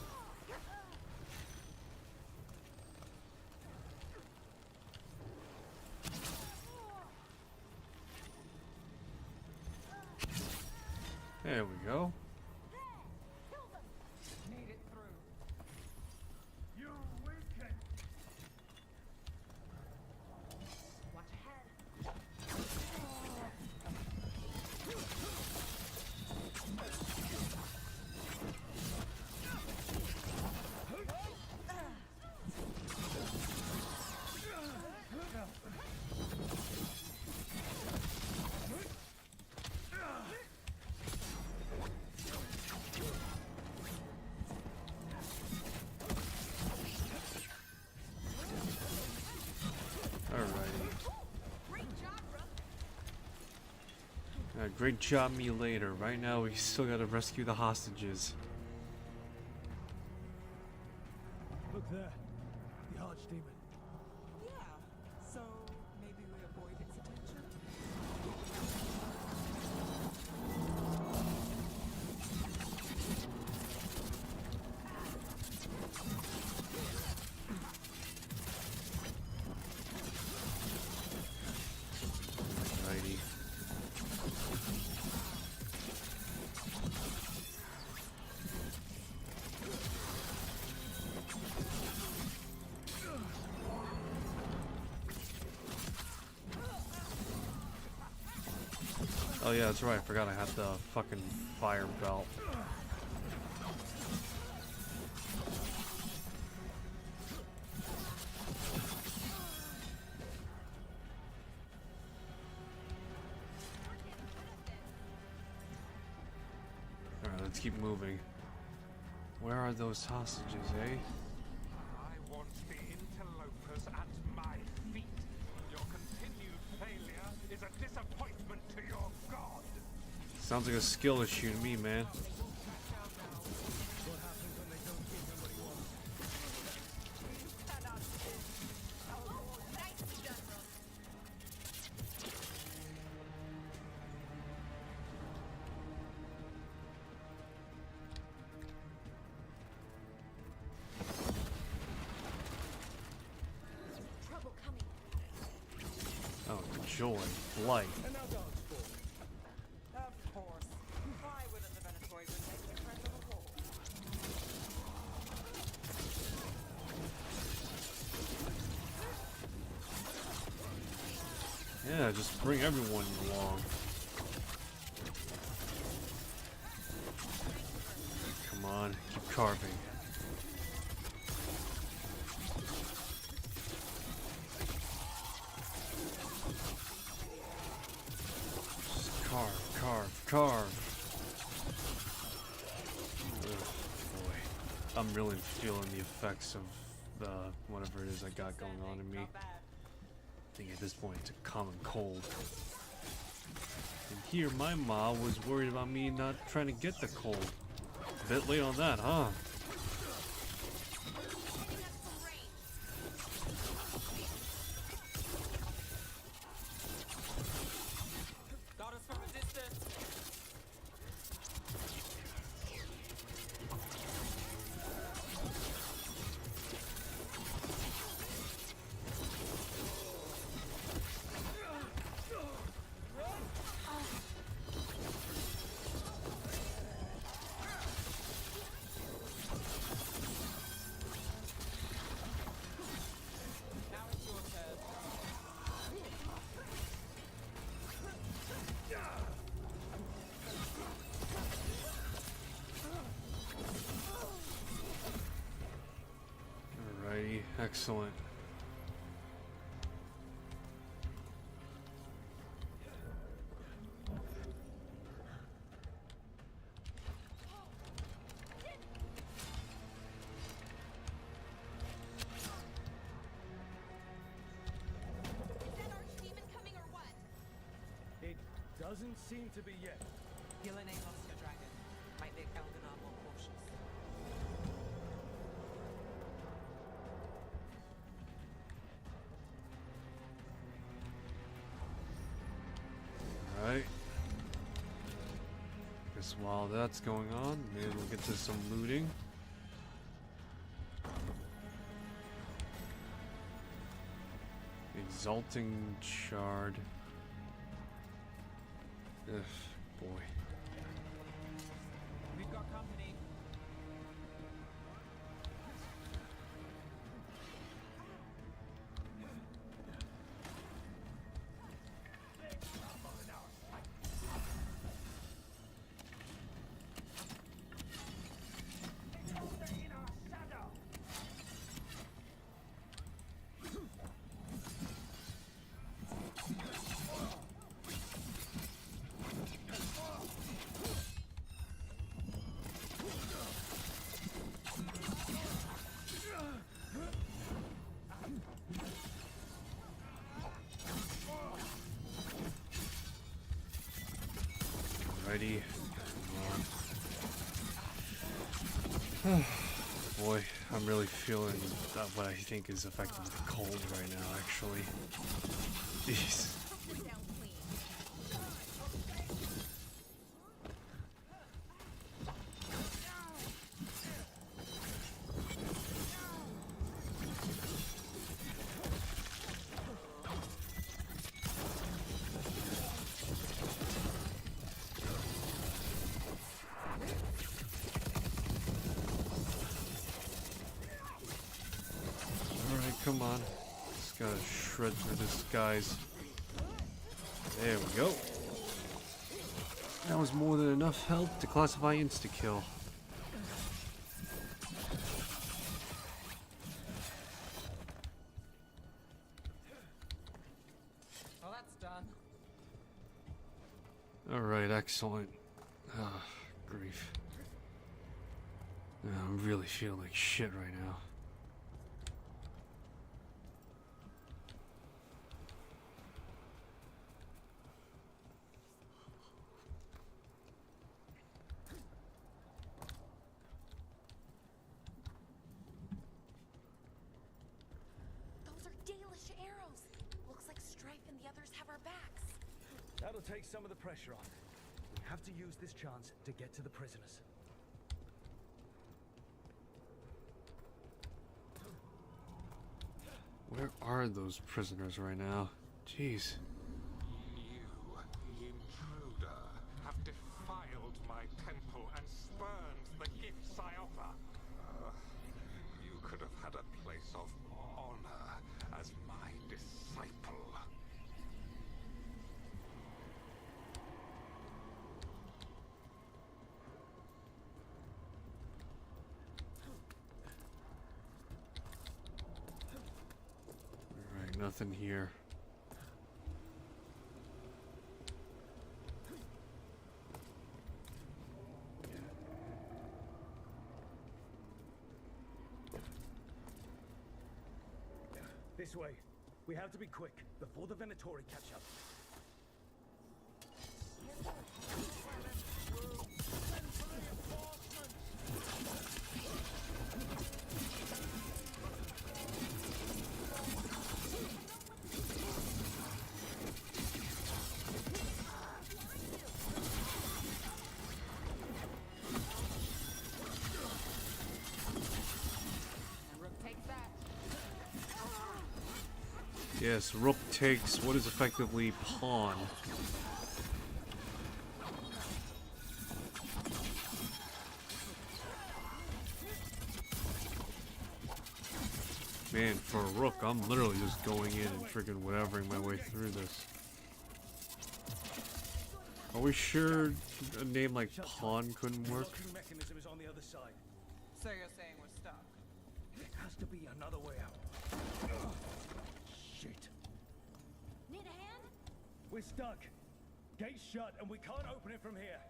There we go. Made it through. You weaken! Watch ahead. Great job, me later. Right now, we still gotta rescue the hostages. Look there. The archdemon. Yeah. So maybe we avoid its attention. Alrighty. Oh yeah, that's right. I forgot I had the fucking fire belt. Alright, let's keep moving. Where are those hostages, eh? Sounds like a skill issue to me, man. Oh, joy, light. Of course. Why wouldn't the Venatori make a friend of the wall? Yeah, just bring everyone along. Come on, keep carving. Just carve, carve, carve. Ugh, boy. I'm really feeling the effects of the whatever it is I got going on in me. I think at this point it's a common cold. And here my ma was worried about me not trying to get the cold. A bit late on that, huh? Got us from a distance. Alrighty, excellent. It doesn't seem to be yet. Gillen ain't lost your dragon. Might make Elganon more cautious. Alright. Guess while that's going on, maybe we'll get to some looting. Exalting Shard. Ugh, boy. We've got company. Alrighty. Come on. Boy, I'm really feeling what I think is effectively the cold right now, actually. Jeez. Come on. Just gotta shred through this, guys. There we go. That was more than enough help to classify insta-kill. Well, that's done. Alright, excellent. Ah, grief. I'm really feeling like shit right now. Those are Dalish arrows. Looks like Strife and the others have our backs. That'll take some of the pressure off. We have to use this chance to get to the prisoners. Where are those prisoners right now? Jeez. You, intruder, have defiled my temple and spurned the gifts I offer. You could have had a place of honor as my disciple. Alright, nothing here. This way. We have to be quick before the Venatori catch up. Yes, Rook takes what is effectively pawn. Man, for a Rook, I'm literally just going in and freaking whatevering my way through this. Are we sure a name like Pawn couldn't work? The mechanism is on the other side. So you're saying we're stuck? There has to be another way out. Shit. Need a hand? We're stuck. Gate's shut and we can't open it from here.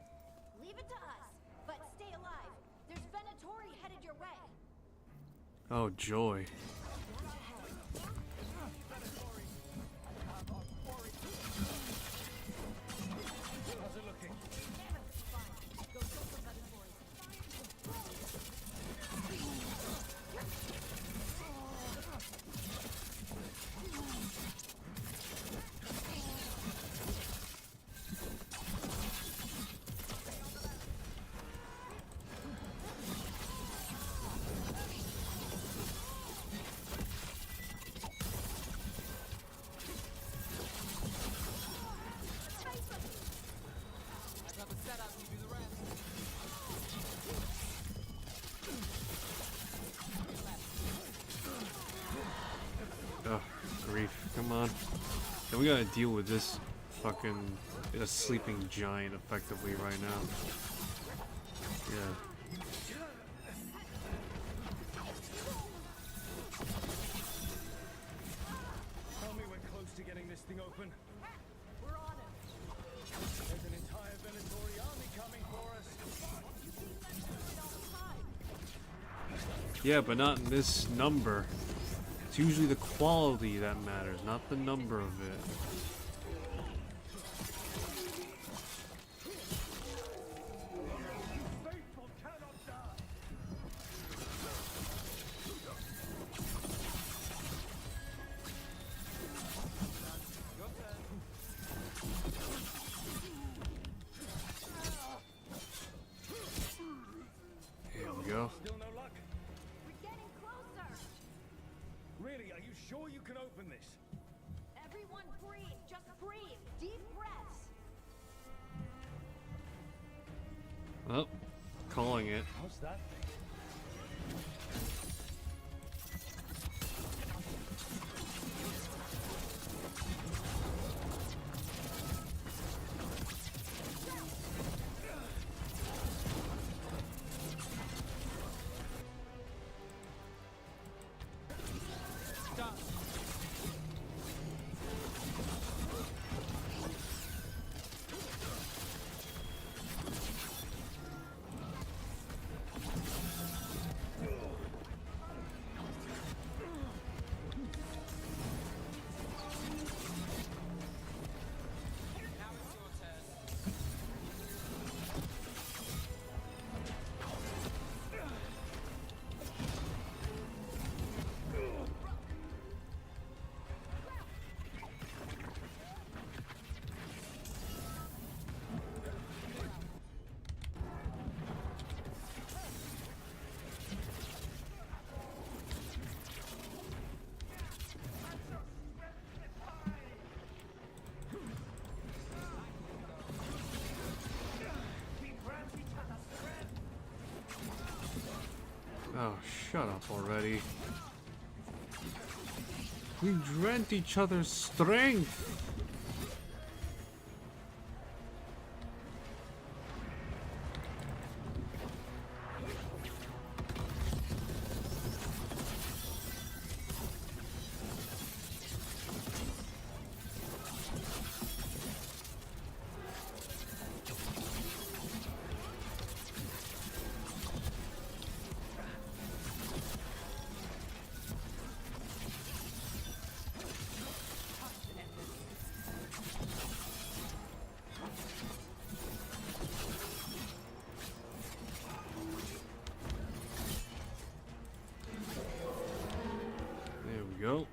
Leave it to us, but stay alive. There's Venatori headed your way. Oh, joy. How's it looking? Ugh, grief. Come on. And we gotta deal with this fucking a sleeping giant effectively right now. Yeah. Tell me we're close to getting this thing open. We're on it. There's an entire Venatori army coming for us. Yeah, but not in this number. It's usually the quality that matters, not the number of it. Here we go. Still no luck? We're getting closer. Really, are you sure you can open this? Everyone breathe. Just breathe. Deep breaths. Well, calling it. How's that thing? shut up already. We dreamt each other's strength. Go.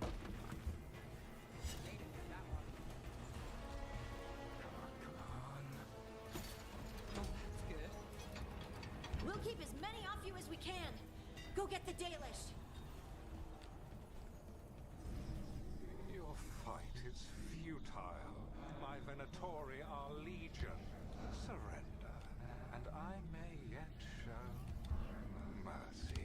We'll keep as many off you as we can. Go get the Dalish. Your fight is futile. My Venatori are legion. Surrender, and I may yet show mercy.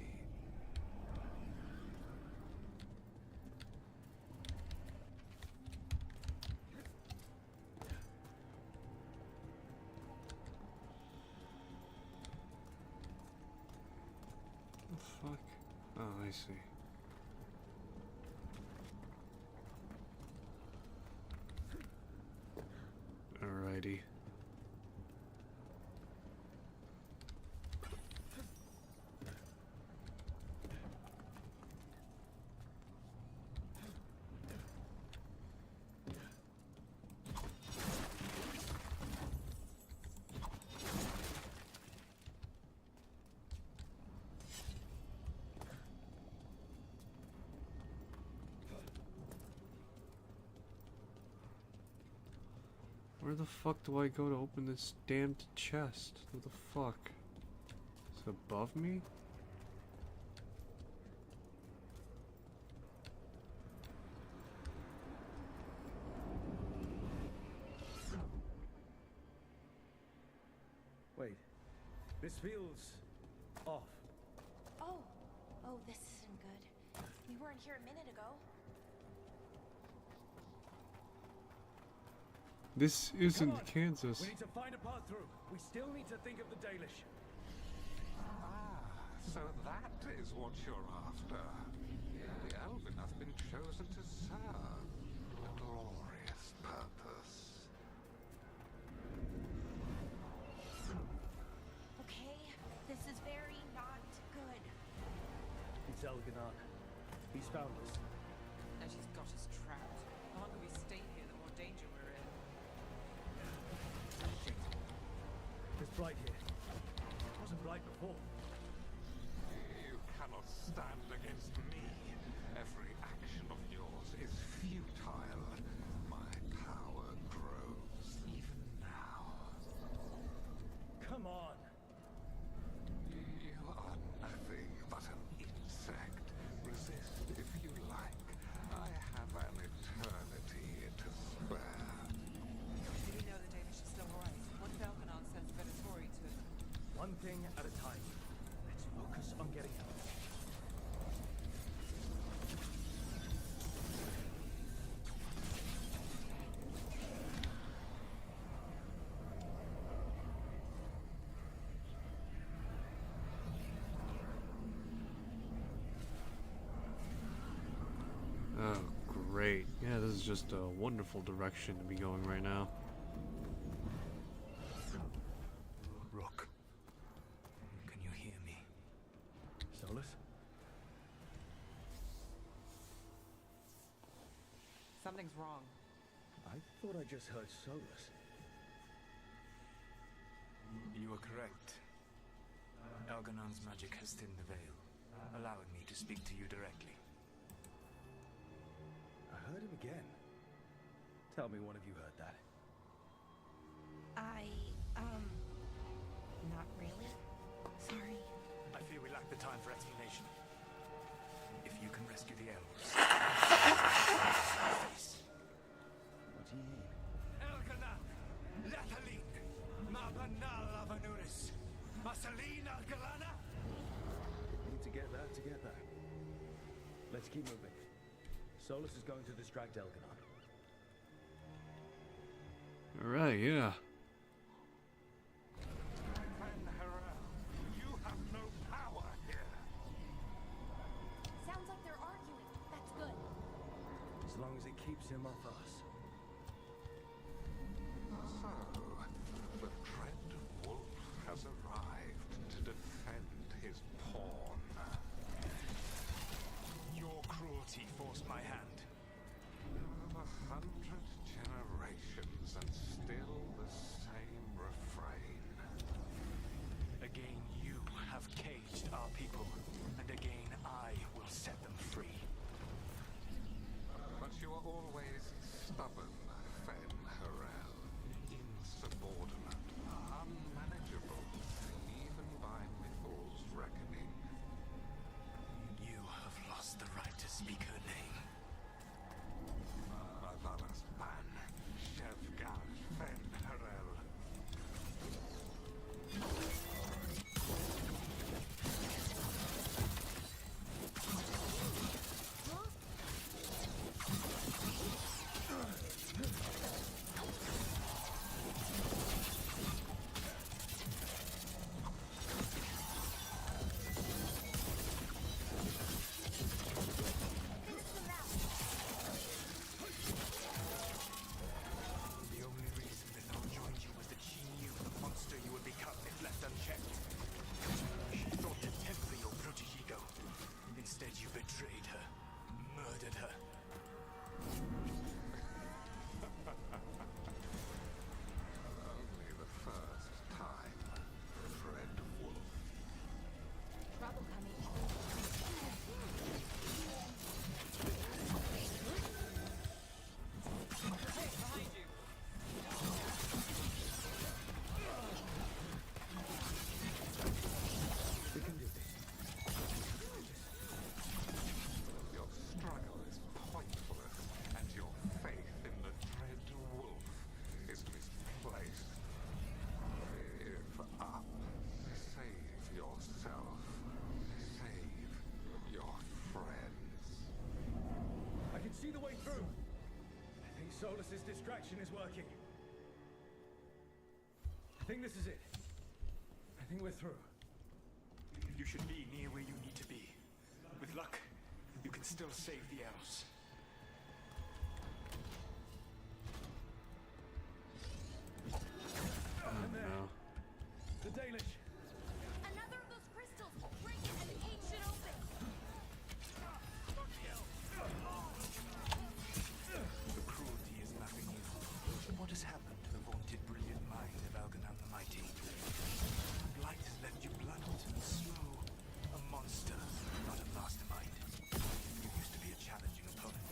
Fuck. Oh, I see. Alrighty. Where the fuck do I go to open this damned chest? What the fuck? Is it above me? Wait. This feels off. Oh, this isn't good. We weren't here a minute ago. This isn't Kansas. We need to find a path through. We still need to think of the Dalish. Ah, so that is what you're after. The Elven have been chosen to serve a glorious purpose. Okay, this is very not good. It's Elganon. He's found us. And she's got us trapped. The longer we stay here, the more danger we're in. It's bright here. It wasn't bright before. You cannot stand against me. Every action of yours is futile. My power grows even now. Come on. You are nothing but an insect. Resist if you like. I have an eternity to spare. Do we know the Danish is still alright? What if Elganon sends Venatori to... One thing at a time. Let's focus on getting out. Oh, great. Yeah, this is just a wonderful direction to be going right now. Rook, can you hear me? Solus? Something's wrong. I thought I just heard Solus. You are correct. Elganon's magic has thinned the veil, allowing me to speak to you directly. I heard him again. Tell me one of you heard that. Not really. Sorry. I fear we lack the time for explanation. If you can rescue the elves... What do you mean? Elganon! Lathalin! Mabanal Avanuris! Masalin Algalana! Need to get that together. Solus is going to distract Elganon. Alright, yeah. You have no power here. Sounds like they're arguing. That's good. As long as it keeps him off us. So, the dread wolf has arrived to defend his pawn. Your cruelty forced my hand. 100 generations and still the same refrain. Again, you have caged our people, and again I will set them free. But you are always stubborn, Fen Harel. Insubordinate, unmanageable, even by Mithel's reckoning. You have lost the right to speak her name. Avalas man, Shevgar Fen Harel. The only reason Mithil joined you was that she knew the monster you would become if left unchecked. She thought to temper your protege-ego. Instead, you betrayed her, murdered her. Only the first time, Dread Wolf. Trouble coming. Behind you. We can do this. Your struggle is pointless, and your faith in the Dread Wolf is misplaced. Give up. Save yourself. Save your friends. I can see the way through. I think Solus's distraction is working. I think this is it. I think we're through. You should be near where you need to be. With luck, you can still save the elves. And there. No. The Dalish. Another of those crystals! Bring it and the cage should open! The cruelty is nothing new. What has happened to the vaunted brilliant mind of Elganon the Mighty? Blight has left you blunt and slow. A monster, not a mastermind. You used to be a challenging opponent.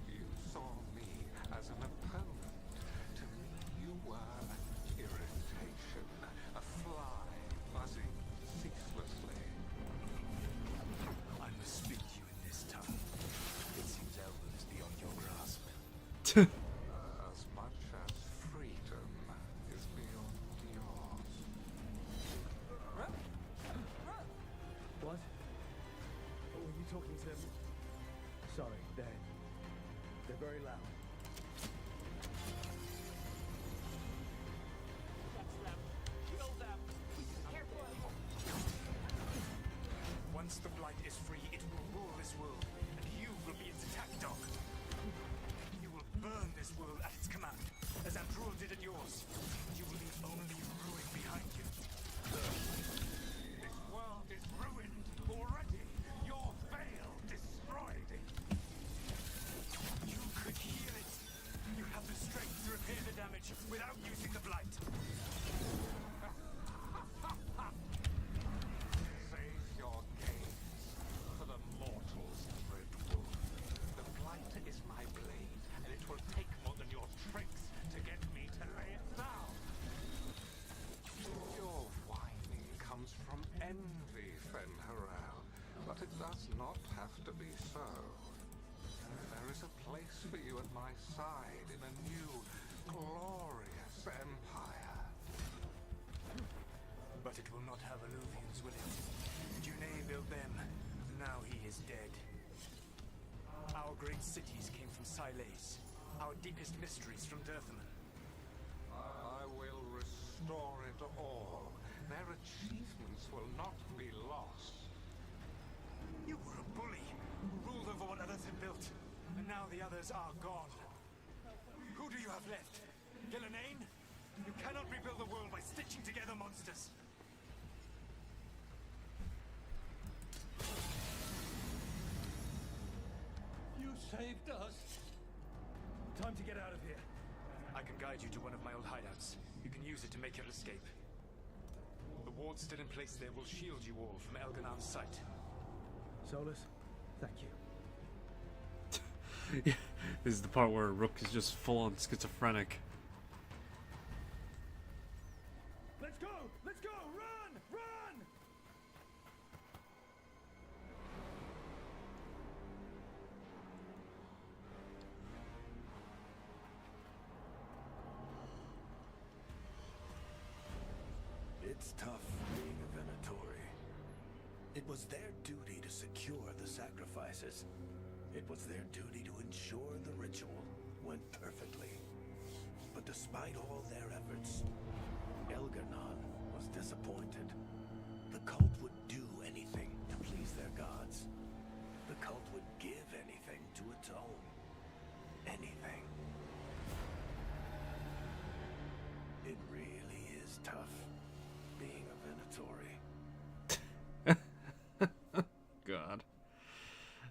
You saw me as an opponent. To me, you were an irritation, a fly buzzing ceaselessly. I must speak to you in this tongue. It seems Elven is beyond your grasp. As much as freedom is beyond yours. What? Were you talking to... Sorry, they're very loud. Once the Blight is free, it will rule this world, and you will be its attack dog. You will burn this world at its command, as Ambrul did at yours. You will leave only ruin behind you. This world is ruined already. Your veil destroyed it. You could heal it. You have the strength to repair the damage without using the Blight. Save your gaze for the mortals, Dread Wolf. The Blight is my blade, and it will take more than your tricks to get me to lay it down. Your whining comes from envy, Fen Harel, but it does not have to be so. There is a place for you at my side in a new, glorious empire. But it will not have Illuvians, will it? Junei built them. now he is dead. Our great cities came from Sileis, our deepest mysteries from Dirthaman. I will restore it all. Their achievements will not be lost. You were a bully who ruled over what others had built, and now the others are gone. Who do you have left? Gillenane? You cannot rebuild the world by stitching together monsters. You saved us. Time to get out of here. I can guide you to one of my old hideouts. You can use it to make your escape. The ward still in place there will shield you all from Elganon's sight. Solus, thank you. Yeah, this is the part where Rook is just full-on schizophrenic. Let's go! Let's go! Run! Run! It's tough being a Venatori. It was their duty to secure the sacrifices. It was their duty to ensure the ritual went perfectly. But despite all their efforts, Elganon was disappointed. The cult would do anything to please their gods. The cult would give anything to atone. Anything. It really is tough being a Venatori. God.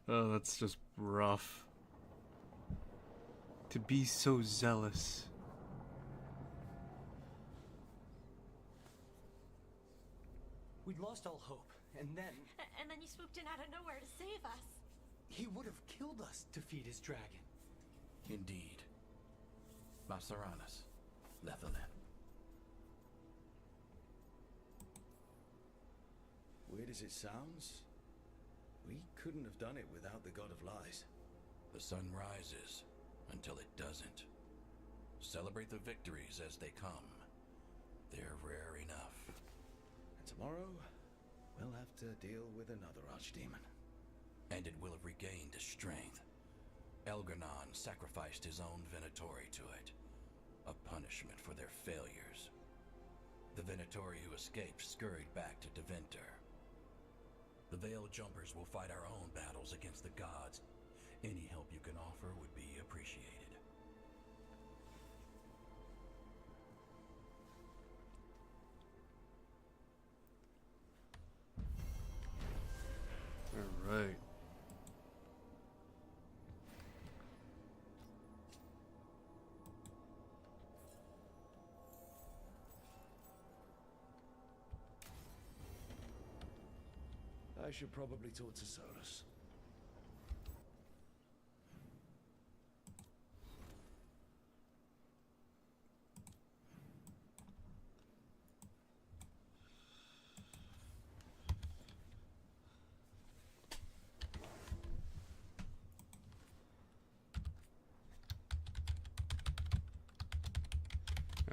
Oh, that's just rough. To be so zealous. We'd lost all hope, and then... And then you swooped in out of nowhere to save us. He would have killed us to feed his dragon. Indeed. Masaranas, Lethanen. Weird as it sounds, we couldn't have done it without the God of Lies. The sun rises until it doesn't. Celebrate the victories as they come. They're rare enough. And tomorrow, we'll have to deal with another archdemon. And it will have regained its strength. Elganon sacrificed his own Venatori to it. A punishment for their failures. The Venatori who escaped scurried back to Deventer. The Veil Jumpers will fight our own battles against the gods. Any help you can offer would be appreciated. All right. I should probably talk to Solus.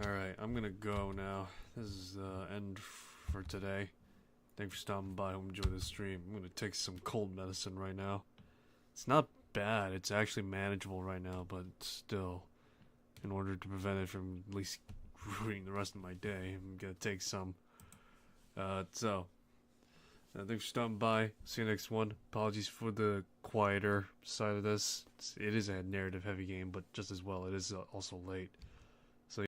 Alright, I'm gonna go now. This is the end for today. Thanks for stopping by. Hope you enjoyed the stream. I'm gonna take some cold medicine right now. It's not bad. It's actually manageable right now, but still, in order to prevent it from at least ruining the rest of my day, I'm gonna take some. Thanks for stopping by. See you next one. Apologies for the quieter side of this. It is a narrative heavy game, but just as well, it is also late.